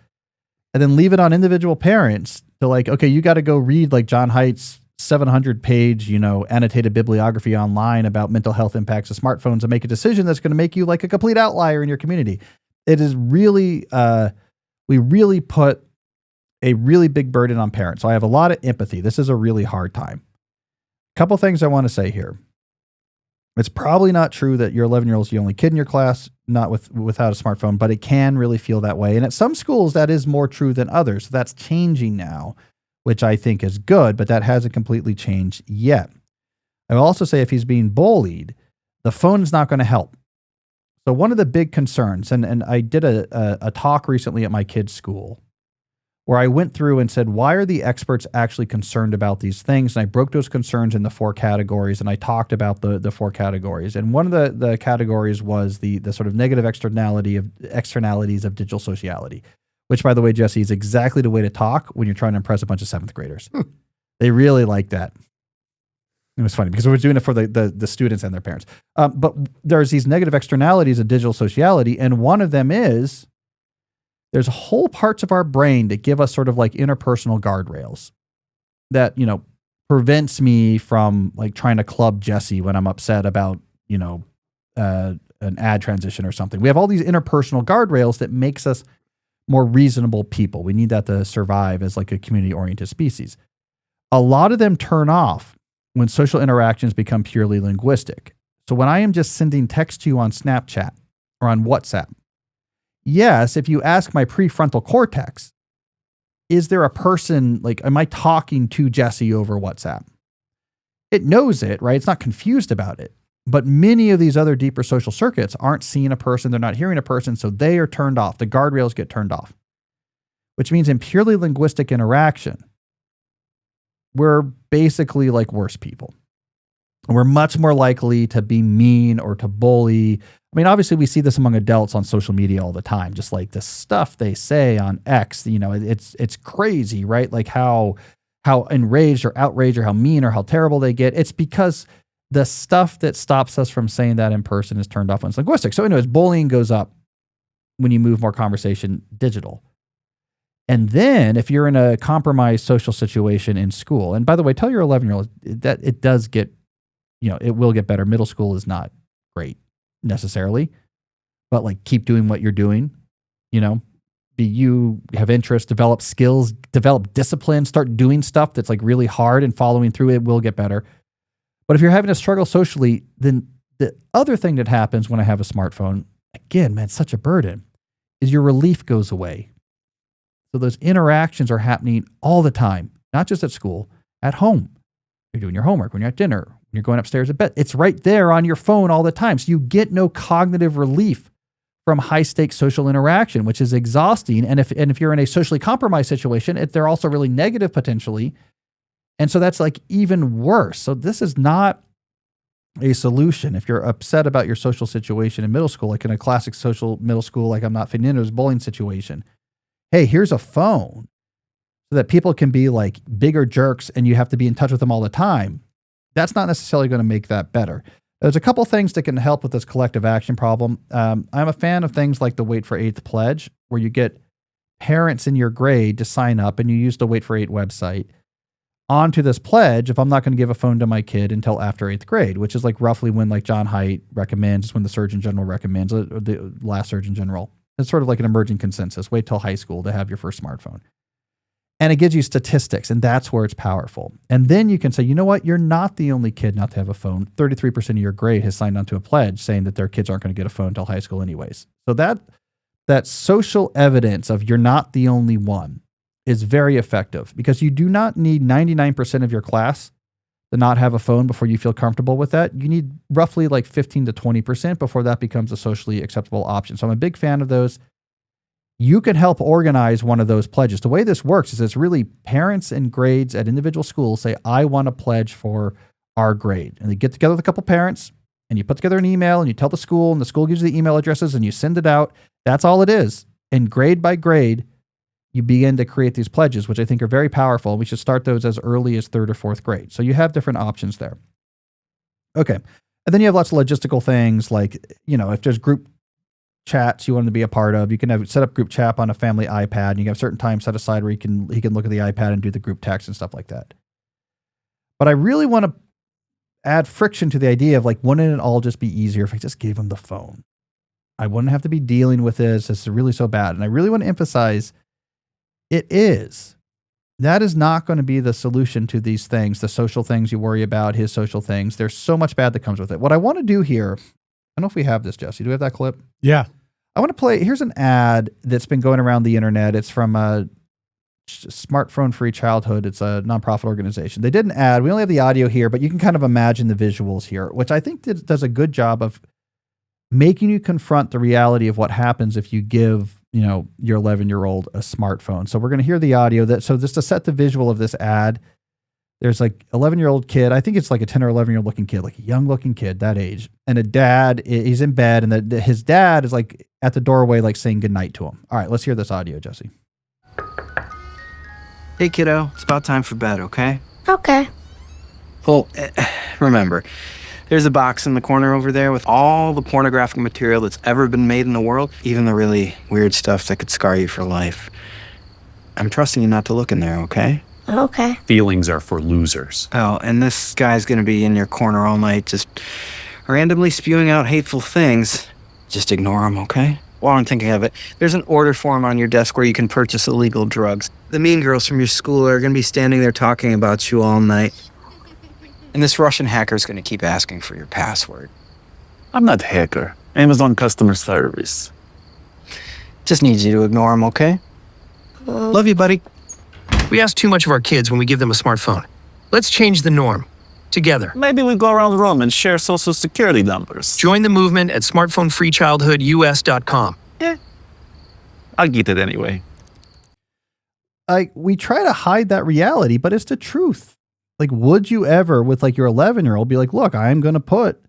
S1: and then leave it on individual parents to like, okay, you got to go read like John Haidt's 700-page, annotated bibliography online about mental health impacts of smartphones and make a decision that's going to make you like a complete outlier in your community. It is really, we really put a really big burden on parents. So I have a lot of empathy. This is a really hard time. A couple things I want to say here. It's probably not true that your 11-year-old is the only kid in your class not without a smartphone, but it can really feel that way. And at some schools, that is more true than others. So that's changing now, which I think is good, but that hasn't completely changed yet. I will also say if he's being bullied, the phone is not going to help. So one of the big concerns, and I did a talk recently at my kid's school where I went through and said, why are the experts actually concerned about these things? And I broke those concerns into 4 categories, and I talked about the 4 categories. And one of the categories was the sort of negative externalities of digital sociality. Which, by the way, Jesse, is exactly the way to talk when you're trying to impress a bunch of 7th graders. They really like that. It was funny because we're doing it for the students and their parents. But there's these negative externalities of digital sociality, and one of them is there's whole parts of our brain that give us sort of like interpersonal guardrails that, prevents me from like trying to club Jesse when I'm upset about, an ad transition or something. We have all these interpersonal guardrails that makes us more reasonable people. We need that to survive as like a community-oriented species. A lot of them turn off when social interactions become purely linguistic. So when I am just sending text to you on Snapchat or on WhatsApp, yes, if you ask my prefrontal cortex, is there a person, like, am I talking to Jesse over WhatsApp? It knows it, right? It's not confused about it. But many of these other deeper social circuits aren't seeing a person, they're not hearing a person, so they are turned off. The guardrails get turned off, which means in purely linguistic interaction, we're basically like worse people. We're much more likely to be mean or to bully. I mean, obviously we see this among adults on social media all the time, just like the stuff they say on X, it's crazy, right? Like how enraged or outraged or how mean or how terrible they get. It's because the stuff that stops us from saying that in person is turned off when it's linguistic. So anyways, bullying goes up when you move more conversation digital. And then if you're in a compromised social situation in school, and by the way, tell your 11-year-old that it does get, it will get better. Middle school is not great necessarily, but like keep doing what you're doing, you have interest, develop skills, develop discipline, start doing stuff that's like really hard and following through, it will get better. But if you're having to struggle socially, then the other thing that happens when I have a smartphone, again, man, such a burden, is your relief goes away. So those interactions are happening all the time, not just at school, at home. You're doing your homework, when you're at dinner, when you're going upstairs at bed. It's right there on your phone all the time. So you get no cognitive relief from high-stakes social interaction, which is exhausting. And if you're in a socially compromised situation, they're also really negative potentially. And so that's like even worse. So this is not a solution. If you're upset about your social situation in middle school, like in a classic social middle school, like I'm not fitting into, bullying situation. Hey, here's a phone so that people can be like bigger jerks and you have to be in touch with them all the time. That's not necessarily going to make that better. There's a couple things that can help with this collective action problem. I'm a fan of things like the Wait for 8th pledge, where you get parents in your grade to sign up and you use the Wait for 8 website onto this pledge. If I'm not going to give a phone to my kid until after 8th grade, which is like roughly when like John Haidt recommends, when the Surgeon General recommends, or the last Surgeon General. It's sort of like an emerging consensus. Wait till high school to have your first smartphone. And it gives you statistics, and that's where it's powerful. And then you can say, you know what? You're not the only kid not to have a phone. 33% of your grade has signed on to a pledge saying that their kids aren't going to get a phone until high school anyways. So that social evidence of you're not the only one is very effective, because you do not need 99% of your class to not have a phone before you feel comfortable with that. You need roughly like 15 to 20% before that becomes a socially acceptable option. So I'm a big fan of those. You can help organize one of those pledges. The way this works is it's really parents and grades at individual schools say, I want to pledge for our grade. And they get together with a couple parents and you put together an email and you tell the school, and the school gives you the email addresses and you send it out. That's all it is. And grade by grade, you begin to create these pledges, which I think are very powerful. We should start those as early as 3rd or 4th grade. So you have different options there. Okay. And then you have lots of logistical things like, if there's group chats you want to be a part of, you can set up group chat on a family iPad, and you have certain time set aside where he can look at the iPad and do the group text and stuff like that. But I really want to add friction to the idea of like, wouldn't it all just be easier if I just gave him the phone? I wouldn't have to be dealing with this. This is really so bad. And I really want to emphasize it is. That is not going to be the solution to these things, the social things you worry about, his social things. There's so much bad that comes with it. What I want to do here, I don't know if we have this, Jesse. Do we have that clip?
S2: Yeah.
S1: I want to play, here's an ad that's been going around the internet. It's from a Smartphone Free Childhood. It's a nonprofit organization. They did an ad. We only have the audio here, but you can kind of imagine the visuals here, which I think does a good job of making you confront the reality of what happens if you give, your 11-year-old a smartphone. So we're going to hear the audio. So just to set the visual of this ad, there's like 11-year-old kid. I think it's like a 10 or 11-year-old looking kid, like a young looking kid that age. And a dad, he's in bed, and his dad is like at the doorway, like saying goodnight to him. All right, let's hear this audio, Jesse.
S3: Hey, kiddo, it's about time for bed, okay?
S4: Okay.
S3: Well, remember, there's a box in the corner over there with all the pornographic material that's ever been made in the world, even the really weird stuff that could scar you for life. I'm trusting you not to look in there, okay?
S4: Okay.
S5: Feelings are for losers.
S3: Oh, and this guy's gonna be in your corner all night just randomly spewing out hateful things. Just ignore him, okay? While I'm thinking of it, there's an order form on your desk where you can purchase illegal drugs. The mean girls from your school are gonna be standing there talking about you all night. And this Russian hacker's gonna keep asking for your password.
S5: I'm not hacker. Amazon customer service.
S3: Just need you to ignore him, okay?
S6: Love you, buddy. We ask too much of our kids when we give them a smartphone. Let's change the norm.
S4: together.
S5: Maybe we go around the room and share social security numbers.
S4: Join the movement at smartphonefreechildhoodus.com.
S5: I'll get it anyway.
S1: Like, we try to hide that reality, but it's the truth. Like, would you ever, with like your 11-year-old, be like, look, I'm going to put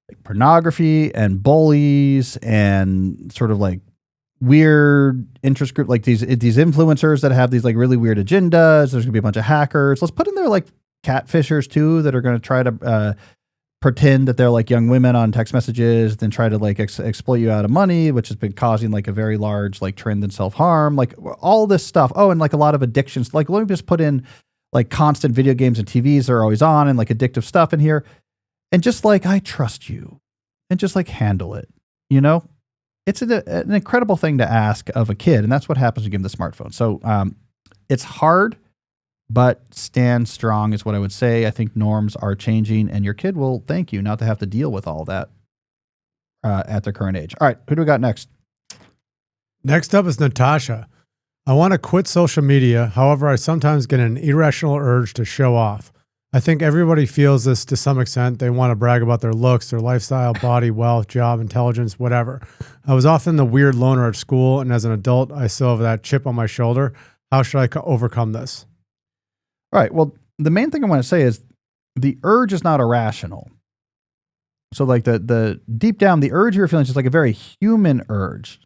S1: like pornography and bullies and sort of like weird interest group, like these influencers that have these like really weird agendas. There's gonna be a bunch of hackers. Let's put in there like catfishers too, that are going to try to pretend that they're like young women on text messages, then try to like exploit you out of money, which has been causing like a very large like trend in self-harm, like all this stuff. Oh, and like a lot of addictions. Like, let me just put in like constant video games and TVs are always on and like addictive stuff in here. And just like, I trust you, and just like handle it, you know? It's an incredible thing to ask of a kid. And that's what happens when you give them the smartphone. So it's hard, but stand strong is what I would say. I think norms are changing, and your kid will thank you not to have to deal with all that at their current age. All right, who do we got next?
S2: Next up is Natasha. I want to quit social media. However, I sometimes get an irrational urge to show off. I think everybody feels this to some extent. They want to brag about their looks, their lifestyle, body, wealth, job, intelligence, whatever. I was often the weird loner at school, and as an adult, I still have that chip on my shoulder. How should I overcome this?
S1: All right, well, the main thing I want to say is the urge is not irrational. So like the deep down, the urge you're feeling is just like a very human urge.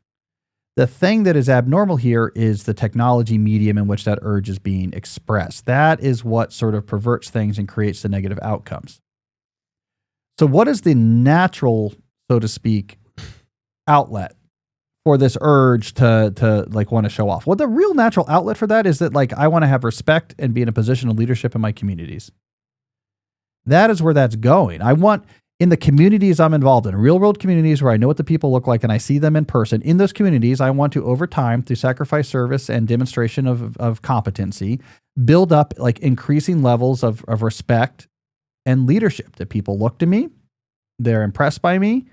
S1: The thing that is abnormal here is the technology medium in which that urge is being expressed. That is what sort of perverts things and creates the negative outcomes. So what is the natural, so to speak, outlet for this urge to like want to show off? Well, the real natural outlet for that is that like I want to have respect and be in a position of leadership in my communities. That is where that's going. I want, in the communities I'm involved in, real world communities where I know what the people look like and I see them in person, in those communities, I want to, over time, through sacrifice, service, and demonstration of competency, build up like increasing levels of respect and leadership, that people look to me, they're impressed by me,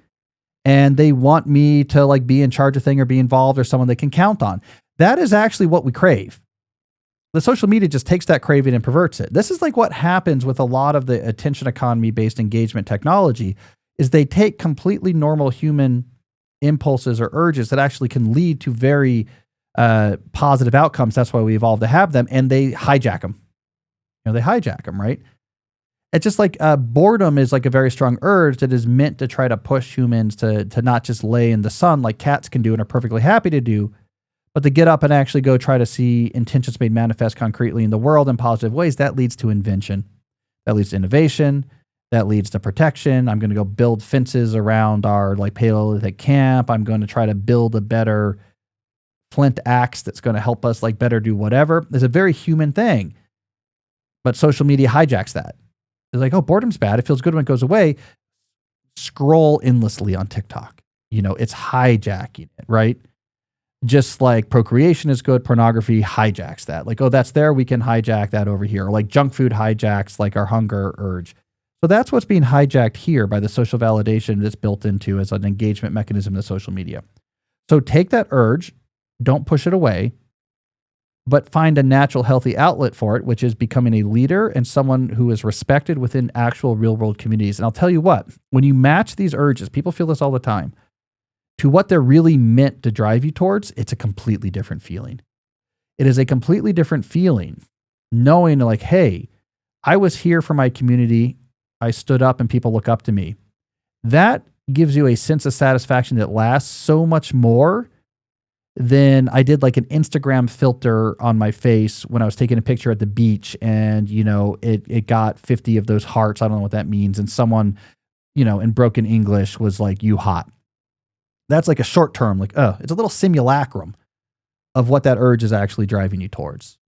S1: and they want me to like be in charge of thing or be involved or someone they can count on. That is actually what we crave. The social media just takes that craving and perverts it. This is like what happens with a lot of the attention economy based engagement technology, is they take completely normal human impulses or urges that actually can lead to very positive outcomes. That's why we evolved to have them, and they hijack them. You know, they hijack them, right? It's just like boredom is like a very strong urge that is meant to try to push humans to not just lay in the sun like cats can do and are perfectly happy to do, but to get up and actually go try to see intentions made manifest concretely in the world in positive ways. That leads to invention. That leads to innovation. That leads to protection. I'm going to go build fences around our like Paleolithic camp. I'm going to try to build a better flint axe that's going to help us like better do whatever. It's a very human thing. But social media hijacks that. It's like, oh, boredom's bad. It feels good when it goes away. Scroll endlessly on TikTok. You know, it's hijacking it, right? Just like procreation is good, pornography hijacks that. Like, oh, that's there, we can hijack that over here. Or like junk food hijacks like our hunger urge. So that's what's being hijacked here by the social validation that's built into as an engagement mechanism in the social media. So take that urge, don't push it away, but find a natural, healthy outlet for it, which is becoming a leader and someone who is respected within actual real world communities. And I'll tell you what, when you match these urges, people feel this all the time, to what they're really meant to drive you towards, it's a completely different feeling. It is a completely different feeling knowing like, hey, I was here for my community. I stood up and people look up to me. That gives you a sense of satisfaction that lasts so much more than I did like an Instagram filter on my face when I was taking a picture at the beach and, you know, it got 50 of those hearts. I don't know what that means. And someone, you know, in broken English was like, you hot. That's like a short term, like, oh, it's a little simulacrum of what that urge is actually driving you towards.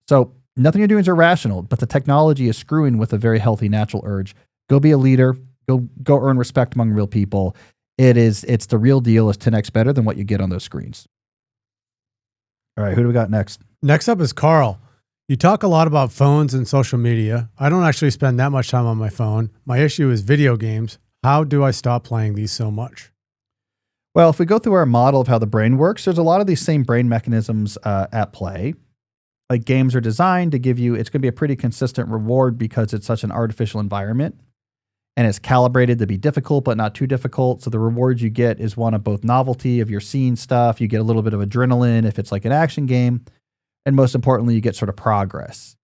S1: So nothing you're doing is irrational, but the technology is screwing with a very healthy natural urge. Go be a leader. Go earn respect among real people. It's the real deal. Is 10x better than what you get on those screens. All right, who do we got next?
S2: Next up is Carl. You talk a lot about phones and social media. I don't actually spend that much time on my phone. My issue is video games. How do I stop playing these so much?
S1: Well, if we go through our model of how the brain works, there's a lot of these same brain mechanisms at play. Like games are designed to give you, it's going to be a pretty consistent reward because it's such an artificial environment and it's calibrated to be difficult, but not too difficult. So the reward you get is one of both novelty of you're seeing stuff. You get a little bit of adrenaline if it's like an action game. And most importantly, you get sort of progress.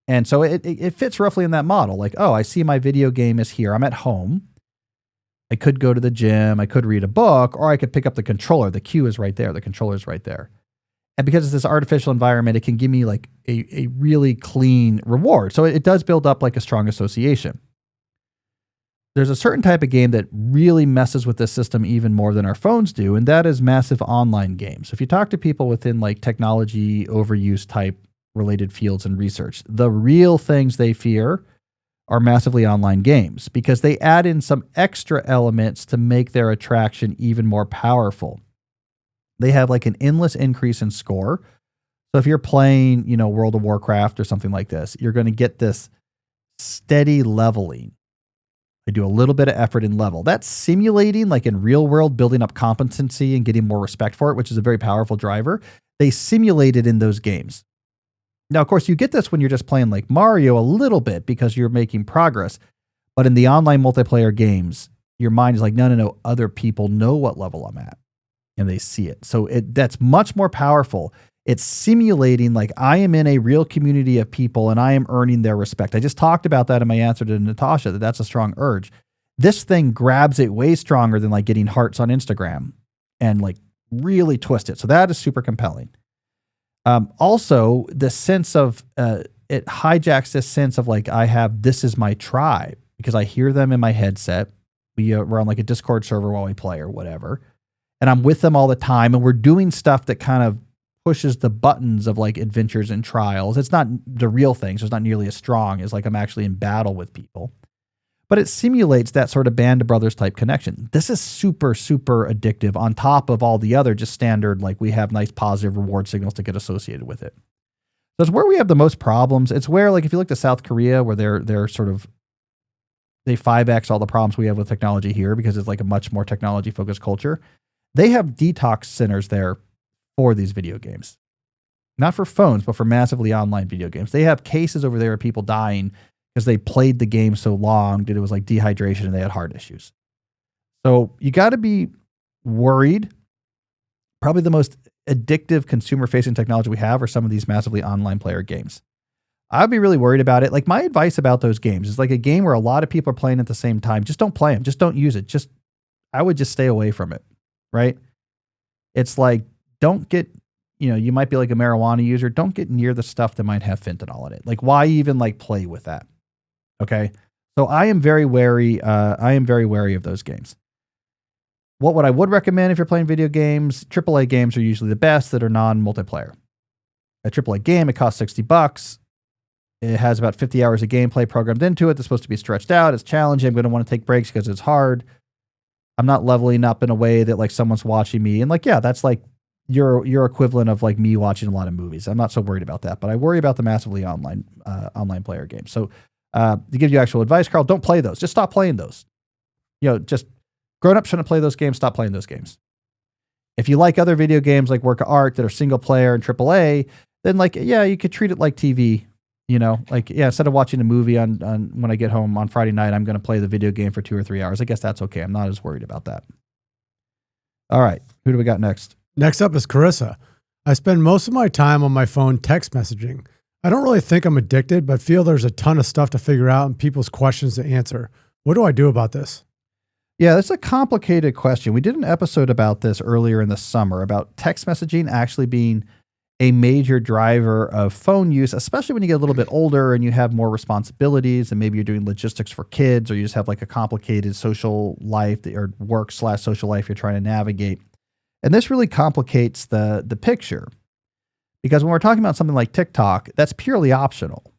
S1: And so it fits roughly in that model. Like, oh, I see my video game is here. I'm at home. I could go to the gym. I could read a book, or I could pick up the controller. The cue is right there. The controller is right there. And because it's this artificial environment, it can give me like a really clean reward. So it does build up like a strong association. There's a certain type of game that really messes with this system even more than our phones do, and that is massive online games. If you talk to people within like technology overuse type related fields and research, the real things they fear are massively online games because they add in some extra elements to make their attraction even more powerful. They have like an endless increase in score. So if you're playing, World of Warcraft or something like this, you're going to get this steady leveling. They do a little bit of effort in level. That's simulating, like in real world, building up competency and getting more respect for it, which is a very powerful driver. They simulate it in those games. Now, of course, you get this when you're just playing like Mario a little bit because you're making progress. But in the online multiplayer games, your mind is like, no, other people know what level I'm at and they see it. So that's much more powerful. It's simulating like I am in a real community of people and I am earning their respect. I just talked about that in my answer to Natasha, that's a strong urge. This thing grabs it way stronger than like getting hearts on Instagram and like really twist it. So that is super compelling. Also, the sense of it hijacks this sense of like this is my tribe because I hear them in my headset. We're on like a Discord server while we play or whatever, and I'm with them all the time, and we're doing stuff that kind of pushes the buttons of like adventures and trials. It's not the real thing, so it's not nearly as strong as like I'm actually in battle with people. But it simulates that sort of band of brothers type connection. This is super, super addictive on top of all the other just standard, like we have nice positive reward signals to get associated with it. So it's where we have the most problems. It's where, like, if you look to South Korea, where they're sort of, they 5X all the problems we have with technology here because it's like a much more technology focused culture. They have detox centers there for these video games. Not for phones, but for massively online video games. They have cases over there of people dying because they played the game so long that it was like dehydration and they had heart issues. So you got to be worried. Probably the most addictive consumer-facing technology we have are some of these massively online player games. I'd be really worried about it. Like my advice about those games is like a game where a lot of people are playing at the same time. Just don't play them. Just don't use it. I would just stay away from it, right? It's like, don't get, you might be like a marijuana user. Don't get near the stuff that might have fentanyl in it. Like why even like play with that? Okay. So I am very wary. Of those games. What I would recommend if you're playing video games, AAA games are usually the best that are non-multiplayer. A AAA game, it costs $60. It has about 50 hours of gameplay programmed into it. It's supposed to be stretched out. It's challenging. I'm going to want to take breaks because it's hard. I'm not leveling up in a way that like someone's watching me. And like, yeah, that's like your equivalent of like me watching a lot of movies. I'm not so worried about that, but I worry about the massively online player games. So to give you actual advice, Carl, don't play those. Just stop playing those. Just grown-ups shouldn't play those games. Stop playing those games. If you like other video games like work of art that are single player and AAA, then like, yeah, you could treat it like TV. Instead of watching a movie on when I get home on Friday night, I'm going to play the video game for 2 or 3 hours. I guess that's okay. I'm not as worried about that. All right. Who do we got next?
S2: Next up is Carissa. I spend most of my time on my phone text messaging. I don't really think I'm addicted, but feel there's a ton of stuff to figure out and people's questions to answer. What do I do about this?
S1: Yeah, that's a complicated question. We did an episode about this earlier in the summer about text messaging actually being a major driver of phone use, especially when you get a little bit older and you have more responsibilities and maybe you're doing logistics for kids or you just have like a complicated social life or work/social life you're trying to navigate. And this really complicates the picture because when we're talking about something like TikTok, that's purely optional.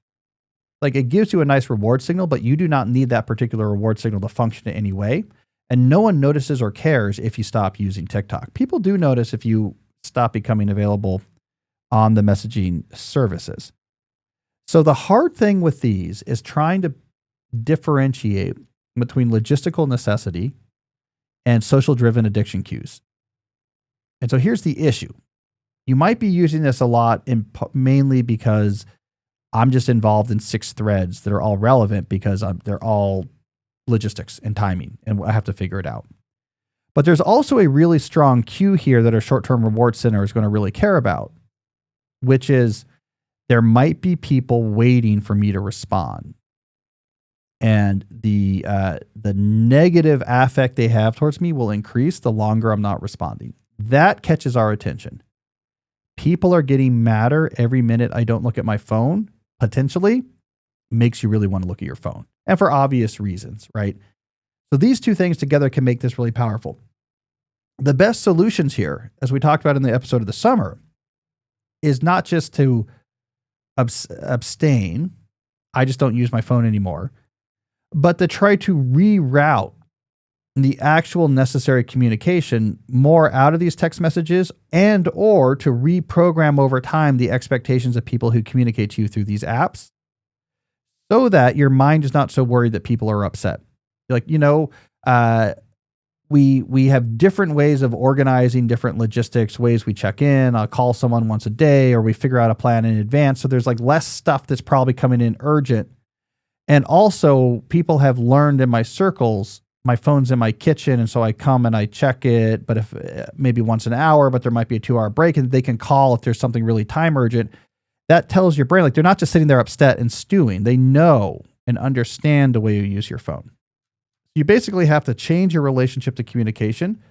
S1: Like it gives you a nice reward signal, but you do not need that particular reward signal to function in any way. And no one notices or cares if you stop using TikTok. People do notice if you stop becoming available on the messaging services. So the hard thing with these is trying to differentiate between logistical necessity and social driven addiction cues. And so here's the issue. You might be using this a lot mainly because I'm just involved in 6 threads that are all relevant because they're all logistics and timing, and I have to figure it out. But there's also a really strong cue here that a short-term reward center is going to really care about, which is there might be people waiting for me to respond. And the negative affect they have towards me will increase the longer I'm not responding. That catches our attention. People are getting madder every minute I don't look at my phone, potentially makes you really want to look at your phone. And for obvious reasons, right? So these two things together can make this really powerful. The best solutions here, as we talked about in the episode of the summer, is not just to abstain, I just don't use my phone anymore, but to try to reroute the actual necessary communication more out of these text messages and or to reprogram over time the expectations of people who communicate to you through these apps so that your mind is not so worried that people are upset. Like, we have different ways of organizing different logistics, ways we check in. I'll call someone once a day or we figure out a plan in advance. So there's like less stuff that's probably coming in urgent. And also people have learned in my circles, my phone's in my kitchen. And so I come and I check it, but if maybe once an hour, but there might be a 2-hour break and they can call if there's something really time urgent. That tells your brain, like they're not just sitting there upset and stewing. They know and understand the way you use your phone. You basically have to change your relationship to communication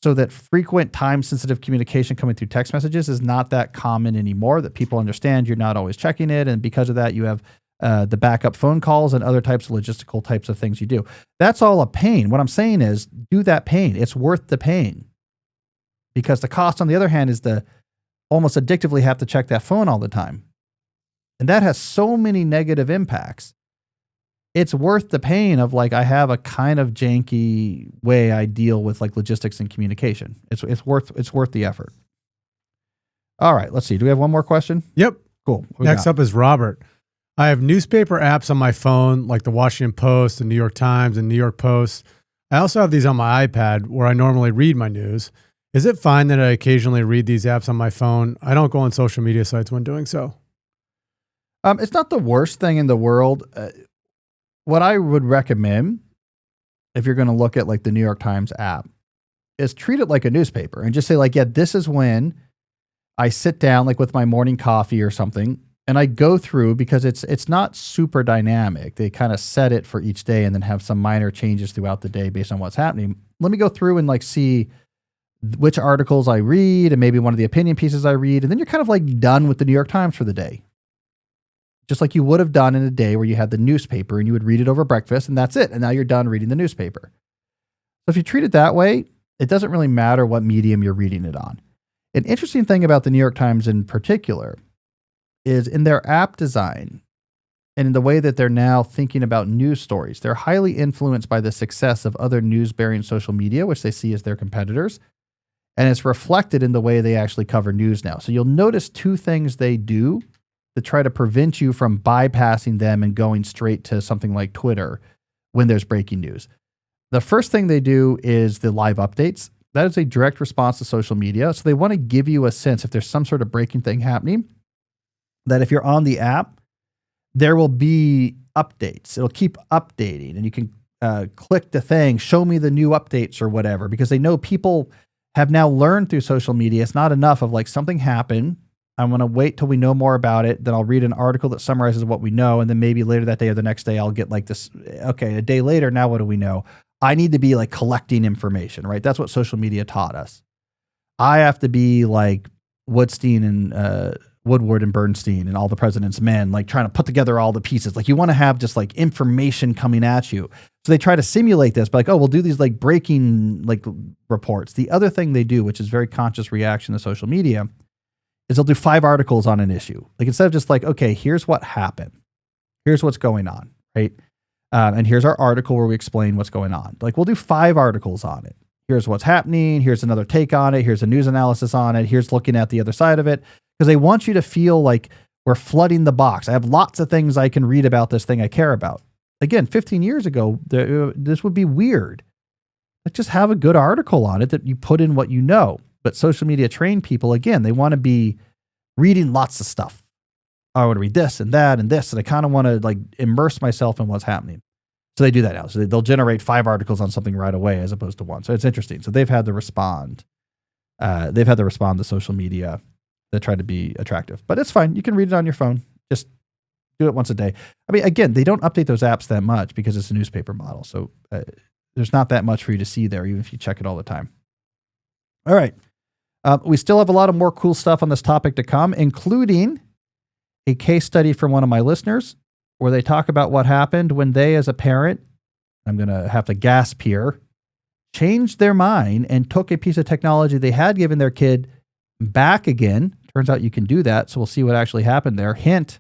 S1: so that frequent time-sensitive communication coming through text messages is not that common anymore, that people understand you're not always checking it. And because of that, you have the backup phone calls and other types of logistical types of things you do. That's all a pain. What I'm saying is do that pain. It's worth the pain. Because the cost, on the other hand, is the almost addictively have to check that phone all the time. And that has so many negative impacts. It's worth the pain of like, I have a kind of janky way I deal with like logistics and communication. It's worth the effort. All right, let's see. Do we have one more question?
S2: Yep.
S1: Cool.
S2: Next up is Robert. I have newspaper apps on my phone, like the Washington Post, the New York Times, and New York Post. I also have these on my iPad where I normally read my news. Is it fine that I occasionally read these apps on my phone? I don't go on social media sites when doing so.
S1: It's not the worst thing in the world. What I would recommend, if you're going to look at like the New York Times app, is treat it like a newspaper and just say like, yeah, this is when I sit down like with my morning coffee or something and I go through, because it's not super dynamic. They kind of set it for each day and then have some minor changes throughout the day based on what's happening. Let me go through and like see which articles I read and maybe one of the opinion pieces I read. And then you're kind of like done with the New York Times for the day. Just like you would have done in a day where you had the newspaper and you would read it over breakfast and that's it. And now you're done reading the newspaper. So if you treat it that way, it doesn't really matter what medium you're reading it on. An interesting thing about the New York Times in particular is in their app design and in the way that they're now thinking about news stories. They're highly influenced by the success of other news-bearing social media, which they see as their competitors. And it's reflected in the way they actually cover news now. So you'll notice two things they do to try to prevent you from bypassing them and going straight to something like Twitter when there's breaking news. The first thing they do is the live updates. That is a direct response to social media. So they want to give you a sense if there's some sort of breaking thing happening, that if you're on the app, there will be updates. It'll keep updating and you can click the thing, show me the new updates or whatever, because they know people have now learned through social media. It's not enough of like something happened. I'm going to wait till we know more about it. Then I'll read an article that summarizes what we know. And then maybe later that day or the next day, I'll get like this. Okay, a day later, now what do we know? I need to be like collecting information, right? That's what social media taught us. I have to be like Woodstein and Woodward and Bernstein and all the President's Men, like trying to put together all the pieces. Like you want to have just like information coming at you. So they try to simulate this, but like, oh, we'll do these like breaking like reports. The other thing they do, which is very conscious reaction to social media, is they'll do 5 articles on an issue. Like instead of just like, okay, here's what happened. Here's what's going on, right? And here's our article where we explain what's going on. Like we'll do 5 articles on it. Here's what's happening. Here's another take on it. Here's a news analysis on it. Here's looking at the other side of it. Because they want you to feel like we're flooding the box. I have lots of things I can read about this thing I care about. Again, 15 years ago, this would be weird. Like just have a good article on it that you put in what you know. But social media trained people, again, they want to be reading lots of stuff. I want to read this and that and this, and I kind of want to like immerse myself in what's happening. So they do that now. So they'll generate 5 articles on something right away as opposed to 1. So it's interesting. So they've had to respond. To social media that try to be attractive. But it's fine. You can read it on your phone. Just do it once a day. I mean, again, they don't update those apps that much because it's a newspaper model. So there's not that much for you to see there, even if you check it all the time. All right. We still have a lot of more cool stuff on this topic to come, including a case study from one of my listeners where they talk about what happened when they, as a parent, I'm going to have to gasp here, changed their mind and took a piece of technology they had given their kid back again. Turns out you can do that. So we'll see what actually happened there. Hint,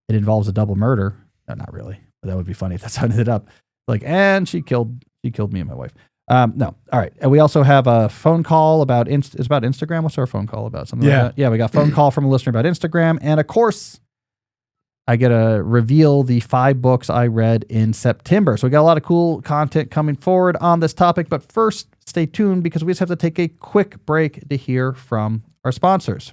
S1: it involves a double murder. No, not really, but that would be funny if that's how it ended up. Like, and she killed me and my wife. No. All right. And we also have a phone call about, it's about Instagram. What's our phone call about? Something like that? Yeah, we got a phone call from a listener about Instagram. And of course, I get to reveal the 5 books I read in September. So we got a lot of cool content coming forward on this topic. But first, stay tuned because we just have to take a quick break to hear from our sponsors.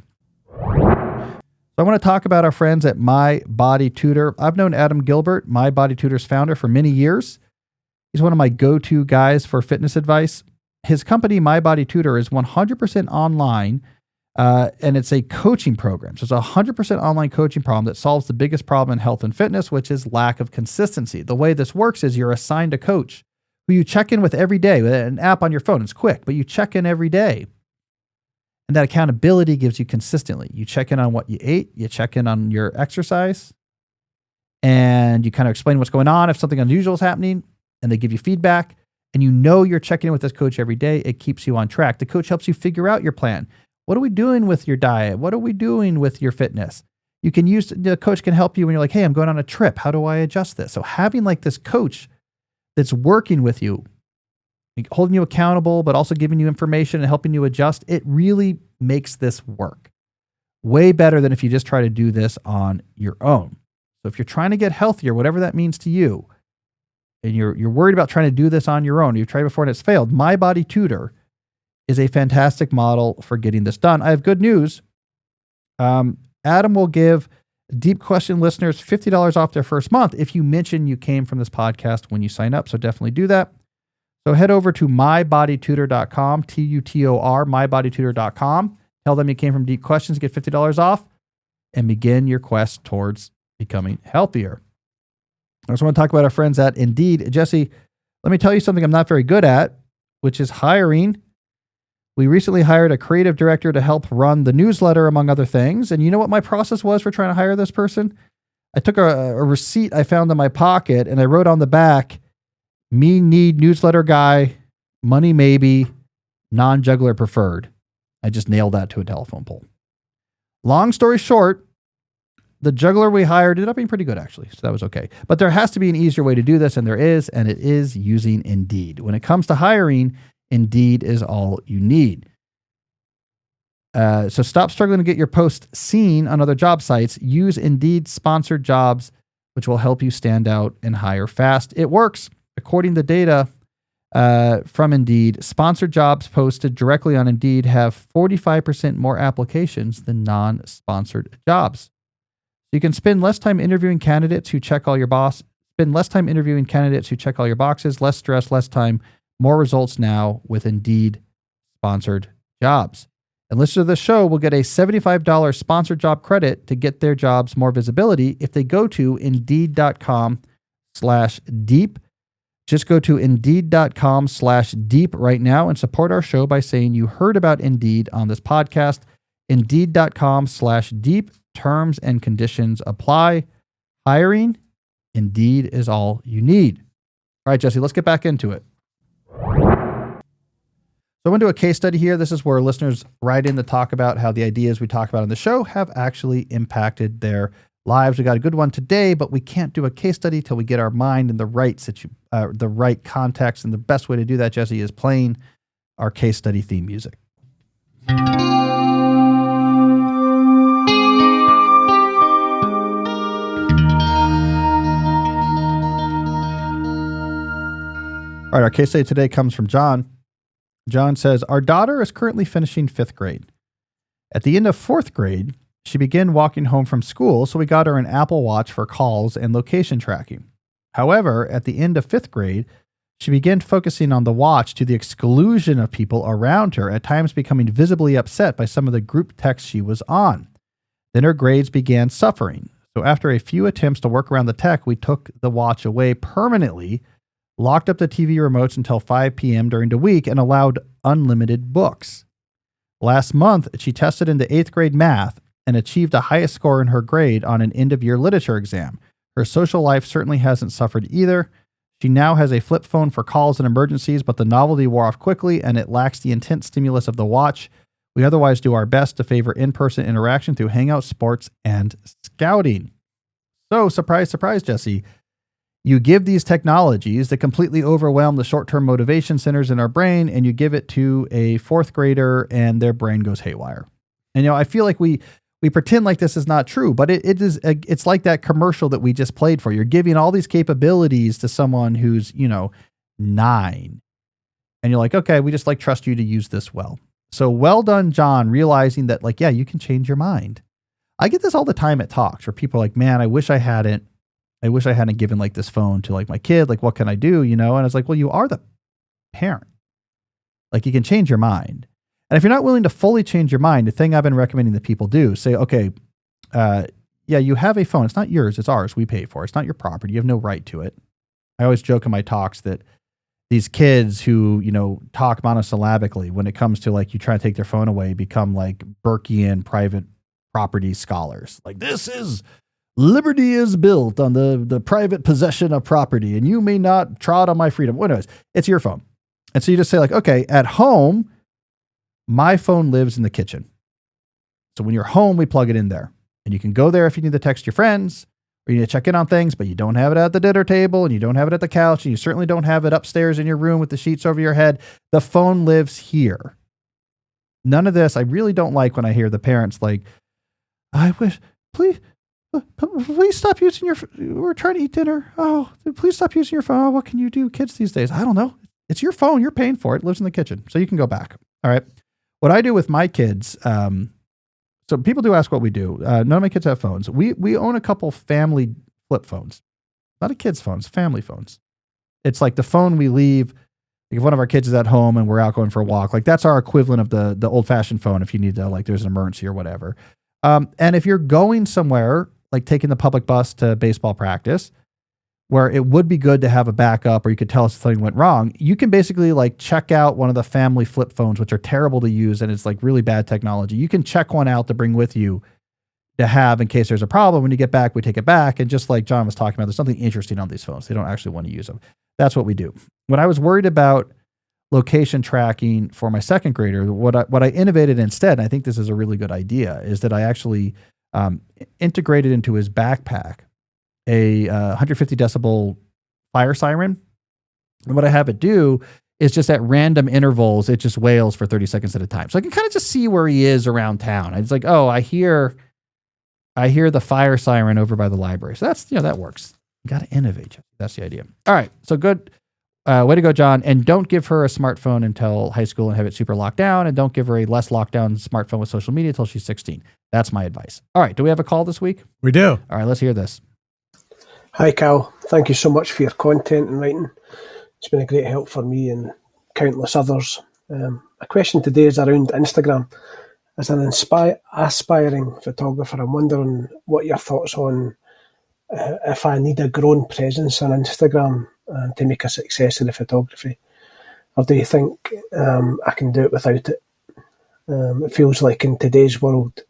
S1: So I want to talk about our friends at My Body Tutor. I've known Adam Gilbert, My Body Tutor's founder, for many years. He's one of my go-to guys for fitness advice. His company, My Body Tutor, is 100% online, and it's a coaching program. So it's a 100% online coaching program that solves the biggest problem in health and fitness, which is lack of consistency. The way this works is you're assigned a coach who you check in with every day with an app on your phone. It's quick, but you check in every day. And that accountability gives you consistently. You check in on what you ate, you check in on your exercise, and you kind of explain what's going on if something unusual is happening. And they give you feedback, and you know you're checking in with this coach every day. It keeps you on track. The coach helps you figure out your plan. What are we doing with your diet? What are we doing with your fitness? You can use, the coach can help you when you're like, hey, I'm going on a trip. How do I adjust this? So having like this coach that's working with you, holding you accountable, but also giving you information and helping you adjust, it really makes this work. Way better than if you just try to do this on your own. So if you're trying to get healthier, whatever that means to you, and you're worried about trying to do this on your own, you've tried before and it's failed, My Body Tutor is a fantastic model for getting this done. I have good news. Adam will give Deep Question listeners $50 off their first month if you mention you came from this podcast when you sign up. So definitely do that. So head over to mybodytutor.com, TUTOR, mybodytutor.com. Tell them you came from Deep Questions, get $50 off, and begin your quest towards becoming healthier. I also want to talk about our friends at Indeed. Jesse, let me tell you something I'm not very good at, which is hiring. We recently hired a creative director to help run the newsletter, among other things. And you know what my process was for trying to hire this person? I took a receipt I found in my pocket and I wrote on the back, me need newsletter guy, money maybe, non-juggler preferred. I just nailed that to a telephone pole. Long story short, the juggler we hired ended up being pretty good, actually. So that was okay. But there has to be an easier way to do this, and there is, and it is using Indeed. When it comes to hiring, Indeed is all you need. So stop struggling to get your post seen on other job sites. Use Indeed sponsored jobs, which will help you stand out and hire fast. It works. According to data from Indeed, sponsored jobs posted directly on Indeed have 45% more applications than non-sponsored jobs. You can spend less time interviewing candidates who check all your boxes, less stress, less time, more results now with Indeed sponsored jobs. And listeners of the show will get a $75 sponsored job credit to get their jobs more visibility if they go to Indeed.com/deep. Just go to Indeed.com/deep right now and support our show by saying you heard about Indeed on this podcast. Indeed.com/deep. Terms and conditions apply. Hiring, Indeed is all you need. All right, Jesse, let's get back into it. So I went to a case study here. This is where listeners write in to talk about how the ideas we talk about on the show have actually impacted their lives. We got a good one today, but we can't do a case study till we get our mind in the right context. And the best way to do that, Jesse, is playing our case study theme music. All right, our case study today comes from John. John says, our daughter is currently finishing 5th grade. At the end of 4th grade, she began walking home from school, so we got her an Apple Watch for calls and location tracking. However, at the end of 5th grade, she began focusing on the watch to the exclusion of people around her, at times becoming visibly upset by some of the group texts she was on. Then her grades began suffering. So after a few attempts to work around the tech, we took the watch away permanently, locked up the TV remotes until 5 p.m. during the week, and allowed unlimited books. Last month, she tested into 8th grade math and achieved the highest score in her grade on an end-of-year literature exam. Her social life certainly hasn't suffered either. She now has a flip phone for calls and emergencies, but the novelty wore off quickly and it lacks the intense stimulus of the watch. We otherwise do our best to favor in-person interaction through Hangouts, sports, and scouting. So, surprise, surprise, Jesse. You give these technologies that completely overwhelm the short-term motivation centers in our brain, and you give it to a 4th grader and their brain goes haywire. And, I feel like we pretend like this is not true, but it's like that commercial that we just played for. You're giving all these capabilities to someone who's, 9. And you're like, okay, we just trust you to use this well. So well done, John, realizing that you can change your mind. I get this all the time at talks where people are like, man, I wish I hadn't given this phone to my kid. What can I do? And I was like, well, you are the parent. You can change your mind. And if you're not willing to fully change your mind, the thing I've been recommending that people do, say, okay, you have a phone. It's not yours. It's ours. We pay for it. It's not your property. You have no right to it. I always joke in my talks that these kids who, talk monosyllabically when it comes to you try to take their phone away, become Burkean private property scholars. This is liberty is built on the private possession of property and you may not trod on my freedom. Well, anyways, it's your phone. And so you just say okay, at home, my phone lives in the kitchen. So when you're home, we plug it in there. And you can go there if you need to text your friends or you need to check in on things, but you don't have it at the dinner table and you don't have it at the couch and you certainly don't have it upstairs in your room with the sheets over your head. The phone lives here. None of this. I really don't like when I hear the parents I wish, please stop using we're trying to eat dinner. Oh, please stop using your phone. Oh, what can you do? Kids these days. I don't know. It's your phone. You're paying for it. It lives in the kitchen. So you can go back. All right. What I do with my kids, so people do ask what we do. None of my kids have phones. We own a couple family flip phones. Not a kid's phones, family phones. It's the phone we leave. If one of our kids is at home and we're out going for a walk, that's our equivalent of the old-fashioned phone if you need to, there's an emergency or whatever. And if you're going somewhere, taking the public bus to baseball practice, where it would be good to have a backup or you could tell us if something went wrong, you can basically check out one of the family flip phones, which are terrible to use and it's really bad technology. You can check one out to bring with you to have in case there's a problem. When you get back, we take it back. And just like John was talking about, there's something interesting on these phones. They don't actually want to use them. That's what we do. When I was worried about location tracking for my 2nd grader, what I innovated instead, and I think this is a really good idea, is that I actually integrated into his backpack a 150 decibel fire siren. And what I have it do is just at random intervals, it just wails for 30 seconds at a time. So I can kind of just see where he is around town. It's oh, I hear the fire siren over by the library. So that's, that works. You got to innovate. That's the idea. All right. So good. Way to go, John. And don't give her a smartphone until high school and have it super locked down. And don't give her a less locked down smartphone with social media until she's 16. That's my advice. All right. Do we have a call this week?
S2: We do.
S1: All right. Let's hear this.
S4: Hi, Cal. Thank you so much for your content and writing. It's been a great help for me and countless others. A question today is around Instagram. As an aspiring photographer, I'm wondering what your thoughts on if I need a growing presence on Instagram to make a success of the photography, or do you think I can do it without it? It feels like in today's world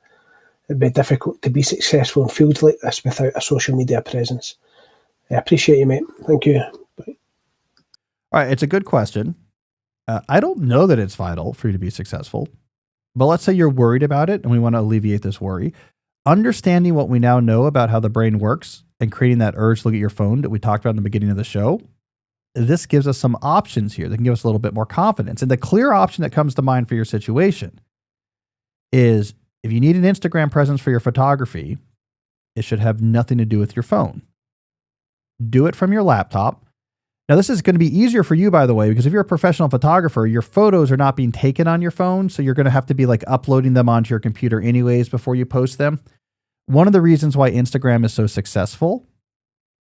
S4: it'd be difficult to be successful in fields like this without a social media presence. I appreciate you, mate. Thank you. Bye.
S1: All right, it's a good question. I don't know that it's vital for you to be successful, but let's say you're worried about it and we want to alleviate this worry. Understanding what we now know about how the brain works and creating that urge to look at your phone that we talked about in the beginning of the show, this gives us some options here that can give us a little bit more confidence. And the clear option that comes to mind for your situation is if you need an Instagram presence for your photography, it should have nothing to do with your phone. Do it from your laptop. Now, this is going to be easier for you, by the way, because if you're a professional photographer, your photos are not being taken on your phone. So you're going to have to be like uploading them onto your computer anyways before you post them. One of the reasons why Instagram is so successful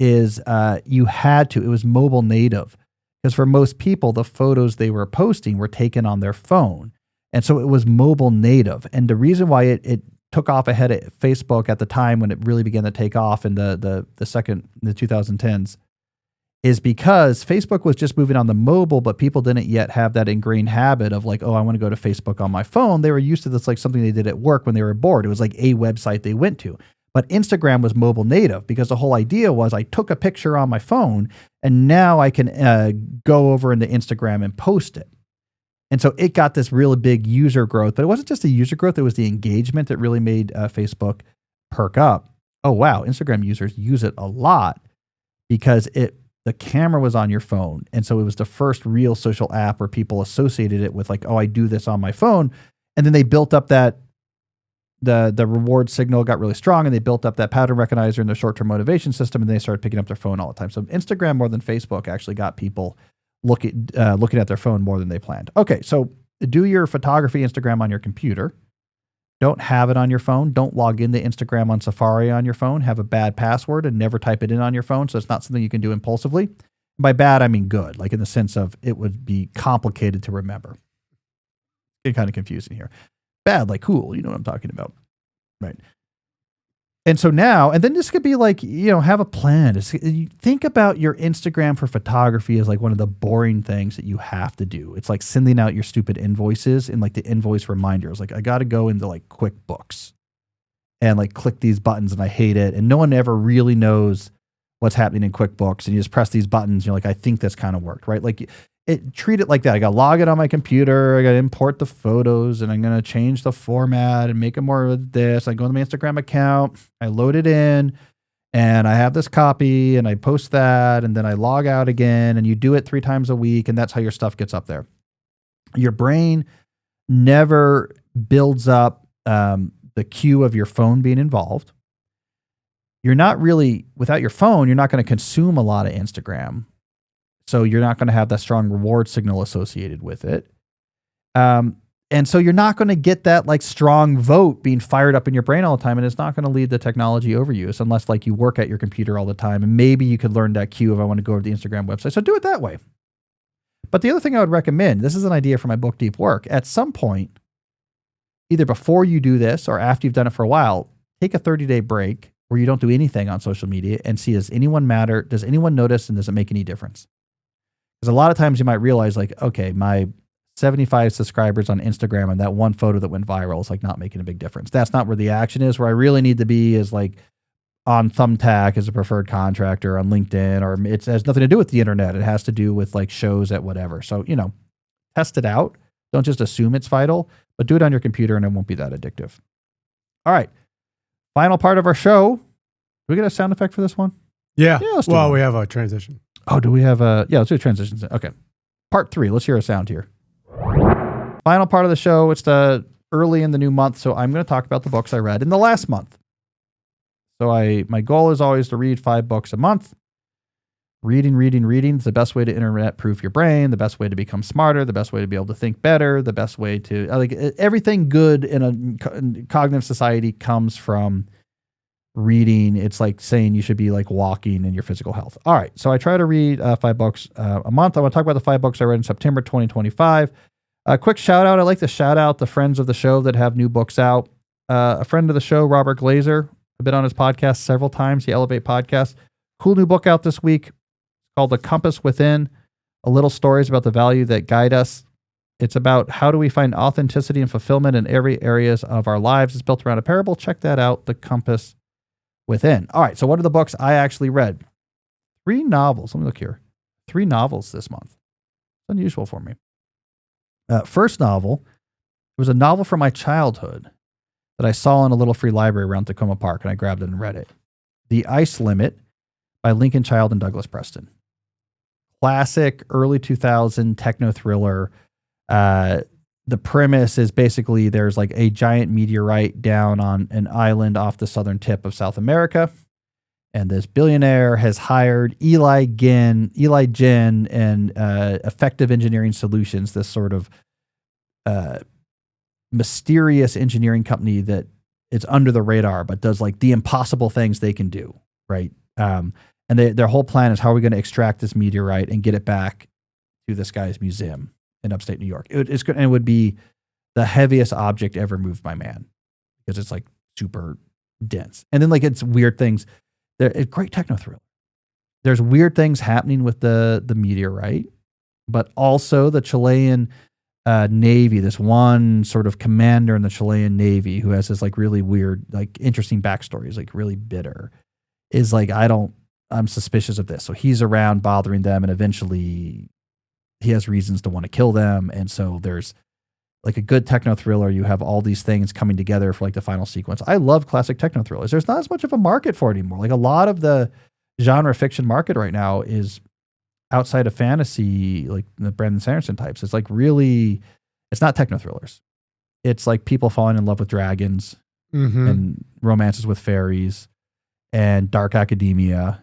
S1: is it was mobile native. Because for most people, the photos they were posting were taken on their phone. And so it was mobile native. And the reason why it took off ahead of Facebook at the time when it really began to take off in the 2010s is because Facebook was just moving on the mobile, but people didn't yet have that ingrained habit of like, oh, I want to go to Facebook on my phone. They were used to this like something they did at work when they were bored. It was like a website they went to. But Instagram was mobile native because the whole idea was I took a picture on my phone and now I can go over into Instagram and post it. And so it got this really big user growth, but it wasn't just the user growth. It was the engagement that really made Facebook perk up. Oh, wow. Instagram users use it a lot because the camera was on your phone. And so it was the first real social app where people associated it with like, oh, I do this on my phone. And then they built up that the reward signal got really strong and they built up that pattern recognizer in their short-term motivation system and they started picking up their phone all the time. So Instagram more than Facebook actually got people looking at their phone more than they planned. Okay, so do your photography Instagram on your computer. Don't have it on your phone. Don't log into Instagram on Safari on your phone. Have a bad password and never type it in on your phone. So it's not something you can do impulsively. By bad, I mean good, like in the sense of it would be complicated to remember. It's kind of confusing here. Bad, like cool. You know what I'm talking about. Right. And so now, and then this could be like, have a plan. Think about your Instagram for photography as like one of the boring things that you have to do. It's like sending out your stupid invoices and like the invoice reminders. Like I got to go into like QuickBooks and like click these buttons and I hate it. And no one ever really knows what's happening in QuickBooks. And you just press these buttons. And you're like, I think this kind of worked, right? Like treat it like that. I got to log it on my computer. I got to import the photos and I'm going to change the format and make it more of this. I go to my Instagram account, I load it in and I have this copy and I post that and then I log out again and you do it 3 times a week. And that's how your stuff gets up there. Your brain never builds up the cue of your phone being involved. You're not really, without your phone, you're not going to consume a lot of Instagram. So you're not going to have that strong reward signal associated with it. And so you're not going to get that like strong vote being fired up in your brain all the time. And it's not going to lead to technology overuse unless like you work at your computer all the time. And maybe you could learn that cue if I want to go over to the Instagram website. So do it that way. But the other thing I would recommend, this is an idea for my book, Deep Work. At some point, either before you do this or after you've done it for a while, take a 30-day break where you don't do anything on social media and see, does anyone matter? Does anyone notice? And does it make any difference? Because a lot of times you might realize like, okay, my 75 subscribers on Instagram and that one photo that went viral is like not making a big difference. That's not where the action is. Where I really need to be is like on Thumbtack as a preferred contractor, on LinkedIn, or it has nothing to do with the internet. It has to do with like shows at whatever. So, test it out. Don't just assume it's vital, but do it on your computer and it won't be that addictive. All right. Final part of our show. Do we get a sound effect for this one?
S2: Yeah.
S1: Let's do
S2: well,
S1: one.
S2: we have a transition.
S1: Oh, do we have let's do transitions. Okay. Part 3. Let's hear a sound here. Final part of the show. It's the early in the new month. So I'm going to talk about the books I read in the last month. So my goal is always to read 5 books a month. Reading is the best way to internet proof your brain, the best way to become smarter, the best way to be able to think better, the best way to like everything good in a cognitive society comes from reading. It's like saying you should be like walking in your physical health. All right. So I try to read 5 books a month. I want to talk about the 5 books I read in September 2025. A quick shout out. I'd like to shout out the friends of the show that have new books out. A friend of the show, Robert Glazer. I've been on his podcast several times, the Elevate podcast. Cool new book out this week called The Compass Within, a little stories about the value that guide us. It's about how do we find authenticity and fulfillment in every areas of our lives. It's built around a parable. Check that out, The Compass Within. All right, so what are the books I actually read? 3 novels. Let me look here. 3 novels this month. It's unusual for me. First novel, it was a novel from my childhood that I saw in a little free library around Tacoma Park, and I grabbed it and read it. The Ice Limit by Lincoln Child and Douglas Preston. Classic early 2000 techno thriller. The premise is basically there's like a giant meteorite down on an island off the southern tip of South America. And this billionaire has hired Eli Gin and Effective Engineering Solutions, this sort of mysterious engineering company that is under the radar, but does like the impossible things they can do, right? And their whole plan is, how are we going to extract this meteorite and get it back to this guy's museum in upstate New York? It would be the heaviest object ever moved by man, because it's like super dense. And then like it's weird things. It's great techno thriller. There's weird things happening with the meteorite, but also the Chilean Navy, this one sort of commander in the Chilean Navy who has this like really weird, like interesting backstory, is like really bitter, is like, I'm suspicious of this. So he's around bothering them, and eventually he has reasons to want to kill them. And so there's like a good techno thriller. You have all these things coming together for like the final sequence. I love classic techno thrillers. There's not as much of a market for it anymore. Like a lot of the genre fiction market right now is outside of fantasy, like the Brandon Sanderson types. It's like really, it's not techno thrillers. It's like people falling in love with dragons and romances with fairies and dark academia,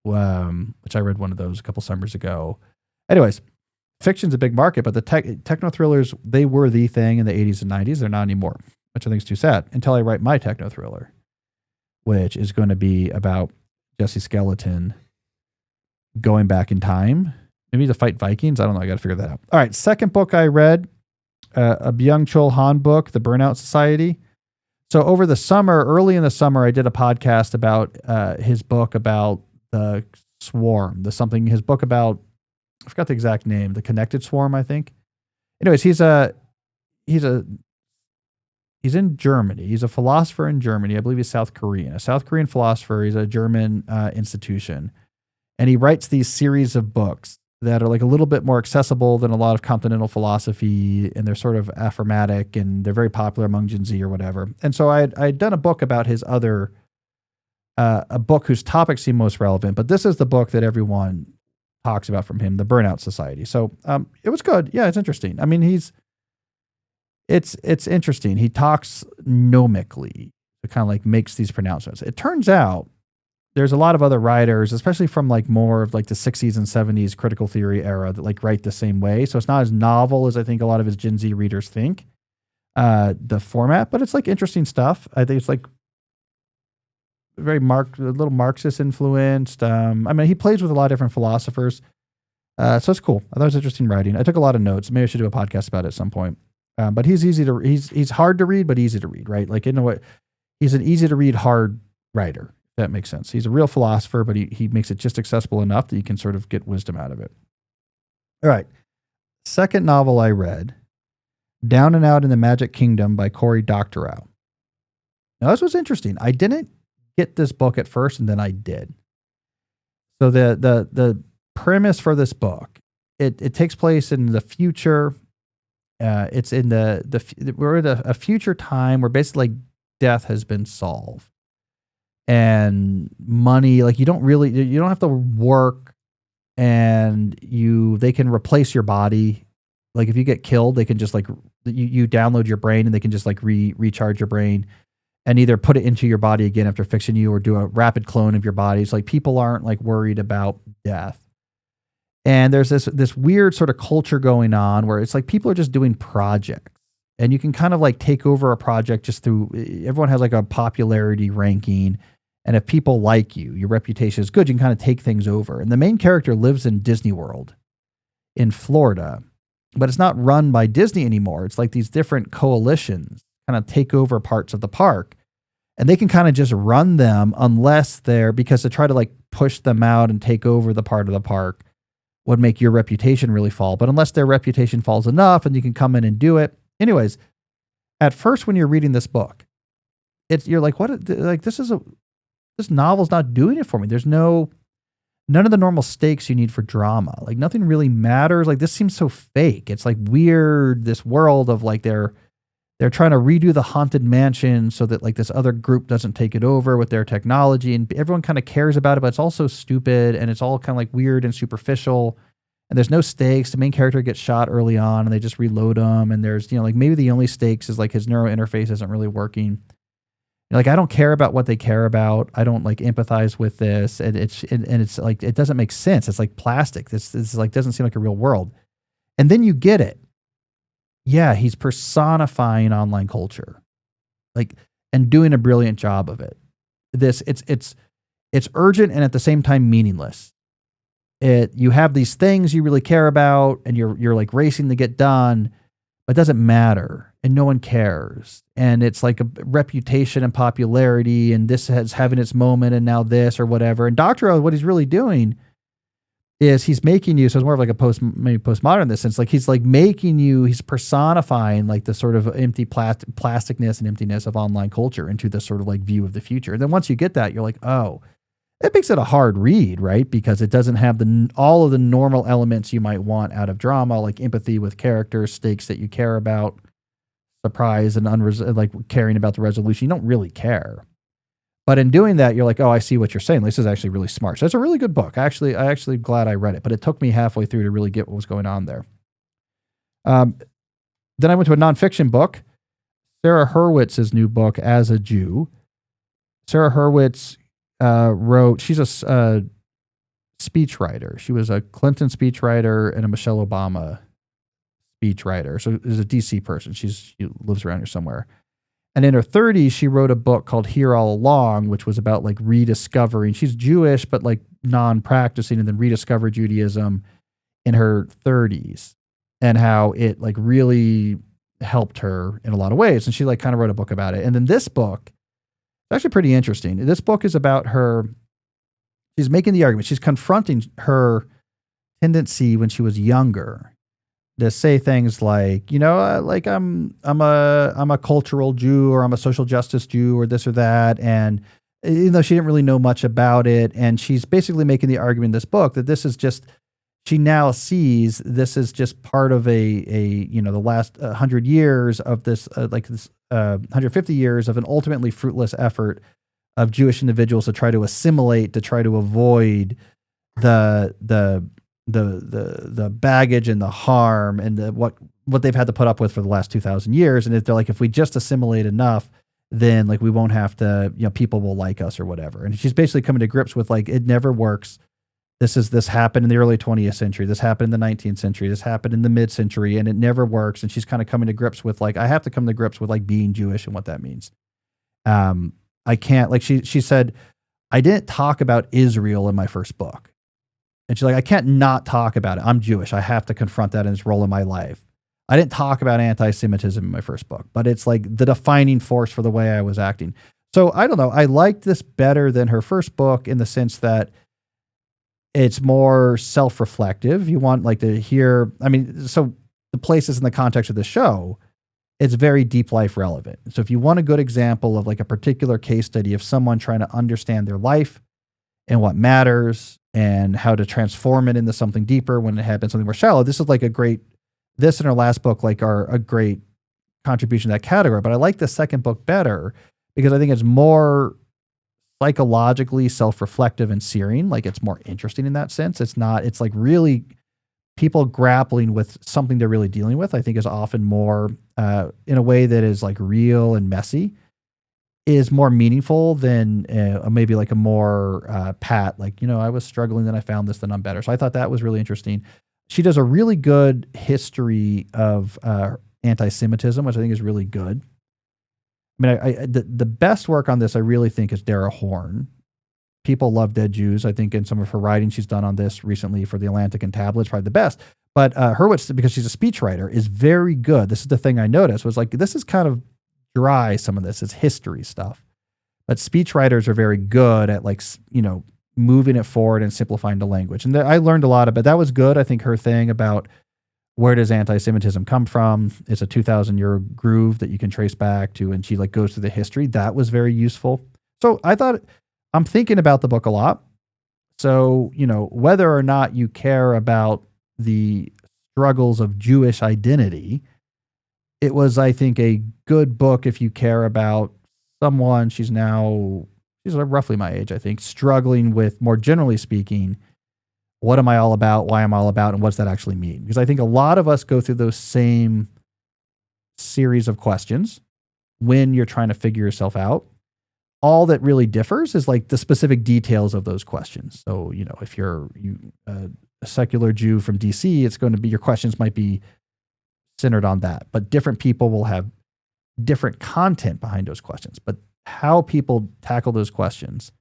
S1: which I read one of those a couple summers ago. Anyways, fiction's a big market, but the techno thrillers, they were the thing in the 80s and 90s. They're not anymore, which I think is too sad, until I write my techno thriller, which is going to be about Jesse Skeleton going back in time, maybe to fight Vikings. I don't know. I got to figure that out. All right. Second book I read, a Byung-Chul Han book, The Burnout Society. So over the summer, early in the summer, I did a podcast about his book about the swarm, his book about, I forgot the exact name, the connected swarm, I think. Anyways, he's in Germany. He's a philosopher in Germany. I believe he's South Korean, a South Korean philosopher. He's a German institution. And he writes these series of books that are like a little bit more accessible than a lot of continental philosophy. And they're sort of aphragmatic, and they're very popular among Gen Z or whatever. And so I'd done a book about his other, a book whose topics seem most relevant, but this is the book that everyone talks about from him, The Burnout Society. So it was good. Yeah, it's interesting. I mean, it's interesting. He talks gnomically. It kind of like makes these pronouncements. It turns out there's a lot of other writers, especially from like more of like the 60s and 70s critical theory era, that like write the same way. So it's not as novel as I think a lot of his Gen Z readers think, the format, but it's like interesting stuff. I think it's like very a little Marxist influenced. I mean, he plays with a lot of different philosophers. So it's cool. I thought it was interesting writing. I took a lot of notes. Maybe I should do a podcast about it at some point. But he's hard to read, but easy to read, right? Like in a way, he's an easy to read, hard writer. If that makes sense. He's a real philosopher, but he makes it just accessible enough that you can sort of get wisdom out of it. All right. Second novel I read, Down and Out in the Magic Kingdom by Cory Doctorow. Now this was interesting. I didn't get this book at first, and then I did. So the premise for this book, it takes place in the future. It's in we're in a future time where basically like death has been solved, and money, like you don't have to work, and they can replace your body. Like if you get killed, they can just like you download your brain, and they can just like recharge your brain and either put it into your body again after fixing you, or do a rapid clone of your body. It's like people aren't like worried about death. And there's this weird sort of culture going on where it's like people are just doing projects, and you can kind of like take over a project just through, everyone has like a popularity ranking. And if people like you, your reputation is good, you can kind of take things over. And the main character lives in Disney World in Florida, but it's not run by Disney anymore. It's like these different coalitions kind of take over parts of the park, and they can kind of just run them because to try to like push them out and take over the part of the park would make your reputation really fall. But unless their reputation falls enough and you can come in and do it. Anyways, at first when you're reading this book, you're like, what? Like this novel's not doing it for me. There's none of the normal stakes you need for drama. Like nothing really matters. Like this seems so fake. It's like weird, this world of like they're trying to redo the haunted mansion so that like this other group doesn't take it over with their technology, and everyone kind of cares about it, but it's all so stupid, and it's all kind of like weird and superficial, and there's no stakes. The main character gets shot early on, and they just reload him, and there's, like maybe the only stakes is like his neural interface isn't really working. You're like, I don't care about what they care about. I don't like empathize with this. And it's like, it doesn't make sense. It's like plastic. This is like, doesn't seem like a real world. And then you get it. Yeah, he's personifying online culture, like, and doing a brilliant job of it. It's urgent and at the same time meaningless. You have these things you really care about, and you're like racing to get done, but it doesn't matter, and no one cares. And it's like a reputation and popularity, and this has having its moment, and now this or whatever. And Dr. O, what he's really doing is he's making you, so it's more of like a maybe postmodern in this sense, like he's like making you, he's personifying like the sort of empty plasticness and emptiness of online culture into this sort of like view of the future. And then once you get that, you're like, oh, it makes it a hard read, right? Because it doesn't have all of the normal elements you might want out of drama, like empathy with characters, stakes that you care about, surprise, and like caring about the resolution. You don't really care. But in doing that, you're like, oh, I see what you're saying. This is actually really smart. So it's a really good book. I actually glad I read it, but it took me halfway through to really get what was going on there. Then I went to a nonfiction book, Sarah Hurwitz's new book, As a Jew. Sarah Hurwitz wrote, she's a speechwriter. She was a Clinton speechwriter and a Michelle Obama speechwriter. So is a DC person. She lives around here somewhere. And in her 30s, she wrote a book called Here All Along, which was about like rediscovering. She's Jewish, but like non-practicing, and then rediscovered Judaism in her 30s, and how it like really helped her in a lot of ways. And she like kind of wrote a book about it. And then this book, it's actually pretty interesting. This book is about her. She's making the argument. She's confronting her tendency when she was younger to say things like, like I'm a cultural Jew, or I'm a social justice Jew, or this or that. And even though she didn't really know much about it, and she's basically making the argument in this book that this is just, she now sees this is just part of the last 100 years of this, 150 years of an ultimately fruitless effort of Jewish individuals to try to assimilate, to try to avoid the baggage and the harm and what they've had to put up with for the last 2,000 years. And if they're like, if we just assimilate enough, then like we won't have to, people will like us or whatever. And she's basically coming to grips with like, it never works. This happened in the early 20th century. This happened in the 19th century. This happened in the mid-century, and it never works. And she's kind of coming to grips with like, I have to come to grips with like being Jewish and what that means. I can't, like she said, I didn't talk about Israel in my first book. And she's like, I can't not talk about it. I'm Jewish. I have to confront that in its role in my life. I didn't talk about anti-Semitism in my first book, but it's like the defining force for the way I was acting. So I don't know. I liked this better than her first book in the sense that it's more self-reflective. You want like to hear, so the places in the context of the show, it's very deep life relevant. So if you want a good example of like a particular case study of someone trying to understand their life and what matters and how to transform it into something deeper when it happens, something more shallow, this is like this and her last book like are a great contribution to that category. But I like the second book better because I think it's more psychologically self-reflective and searing. Like it's more interesting in that sense. It's like really people grappling with something they're really dealing with, I think is often more in a way that is like real and messy, is more meaningful than maybe like a more pat, like, I was struggling, then I found this, then I'm better. So I thought that was really interesting. She does a really good history of anti-Semitism, which I think is really good. The best work on this, I really think, is Dara Horn. People love Dead Jews. I think in some of her writing she's done on this recently for The Atlantic and Tablet, probably the best. But Hurwitz, because she's a speechwriter, is very good. This is the thing I noticed, was like, this is kind of dry, some of this. It's history stuff. But speechwriters are very good at like, moving it forward and simplifying the language. And I learned a lot about that. Was good. I think her thing about where does anti-Semitism come from? It's a 2,000-year groove that you can trace back to, and she like goes through the history. That was very useful. So I thought, I'm thinking about the book a lot. So, whether or not you care about the struggles of Jewish identity, it was, I think, a good book if you care about someone, she's roughly my age, I think, struggling with, more generally speaking, what am I all about, why am I all about, and what's that actually mean? Because I think a lot of us go through those same series of questions when you're trying to figure yourself out. all that really differs is like the specific details of those questions. So, if you're a secular Jew from DC, it's going to be, your questions might be centered on that, but different people will have different content behind those questions. But how people tackle those questions,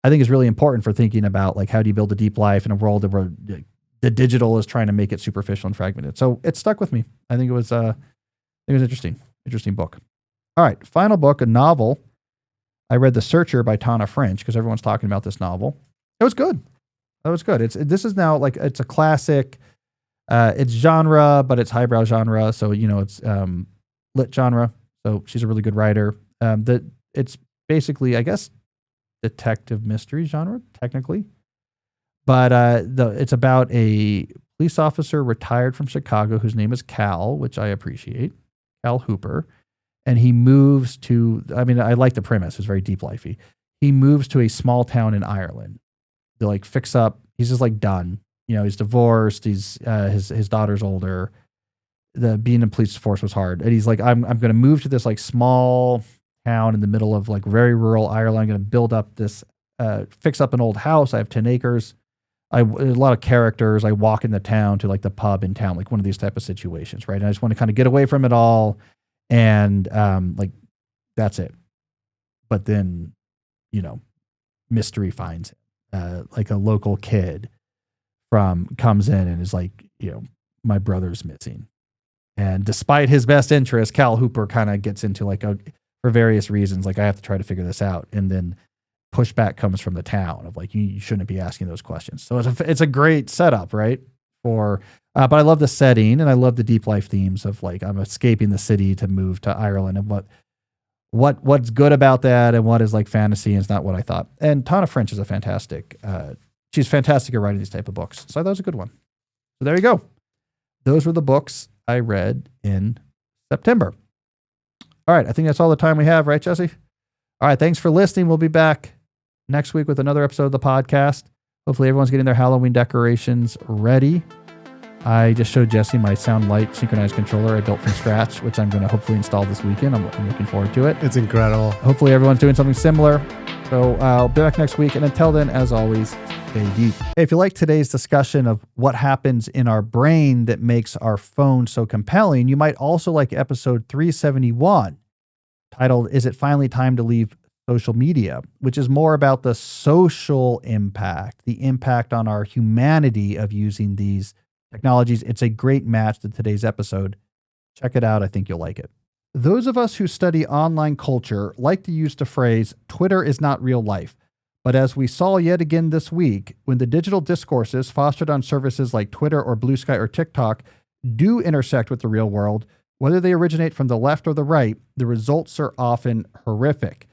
S1: I think, is really important for thinking about like, how do you build a deep life in a world where the digital is trying to make it superficial and fragmented. So it stuck with me. I think it was interesting book. All right. Final book, a novel. I read The Searcher by Tana French because everyone's talking about this novel. It was good. This is now like, it's a classic. It's genre, but it's highbrow genre. So, it's lit genre. So she's a really good writer. It's basically, I guess, detective mystery genre, technically. But it's about a police officer retired from Chicago whose name is Cal, which I appreciate, Cal Hooper. And he moves to, I like the premise. It's very deep lifey. He moves to a small town in Ireland to like fix up. He's just like done. He's divorced. He's his daughter's older. Being in the police force was hard. And he's like, I'm going to move to this like small town in the middle of like very rural Ireland. I'm going to build up this, fix up an old house. I have 10 acres. A lot of characters. I walk in the town to like the pub in town, like one of these type of situations, right? And I just want to kind of get away from it all. And like, that's it. But then, mystery finds him. Like a local kid comes in and is like, my brother's missing. And despite his best interest, Cal Hooper kind of gets into like, for various reasons, like, I have to try to figure this out. And then pushback comes from the town of like, you shouldn't be asking those questions. So it's a great setup, right? But I love the setting and I love the deep life themes of like, I'm escaping the city to move to Ireland, and what's good about that and what is like fantasy and it's not what I thought. And Tana French is she's fantastic at writing these type of books. So that was a good one. So there you go. Those were the books I read in September. All right. I think that's all the time we have, right, Jesse? All right. Thanks for listening. We'll be back next week with another episode of the podcast. Hopefully everyone's getting their Halloween decorations ready. I just showed Jesse my Sound Light synchronized controller I built from scratch, which I'm going to hopefully install this weekend. I'm looking forward to it.
S2: It's incredible.
S1: Hopefully everyone's doing something similar. So I'll be back next week. And until then, as always, stay deep. Hey, if you like today's discussion of what happens in our brain that makes our phone so compelling, you might also like episode 371, titled, Is It Finally Time to Leave Social Media?, which is more about the social impact, the impact on our humanity of using these technologies. It's a great match to today's episode. Check it out. I think you'll like it. Those of us who study online culture like to use the phrase, Twitter is not real life. But as we saw yet again this week, when the digital discourses fostered on services like Twitter or Blue Sky or TikTok do intersect with the real world, whether they originate from the left or the right, the results are often horrific.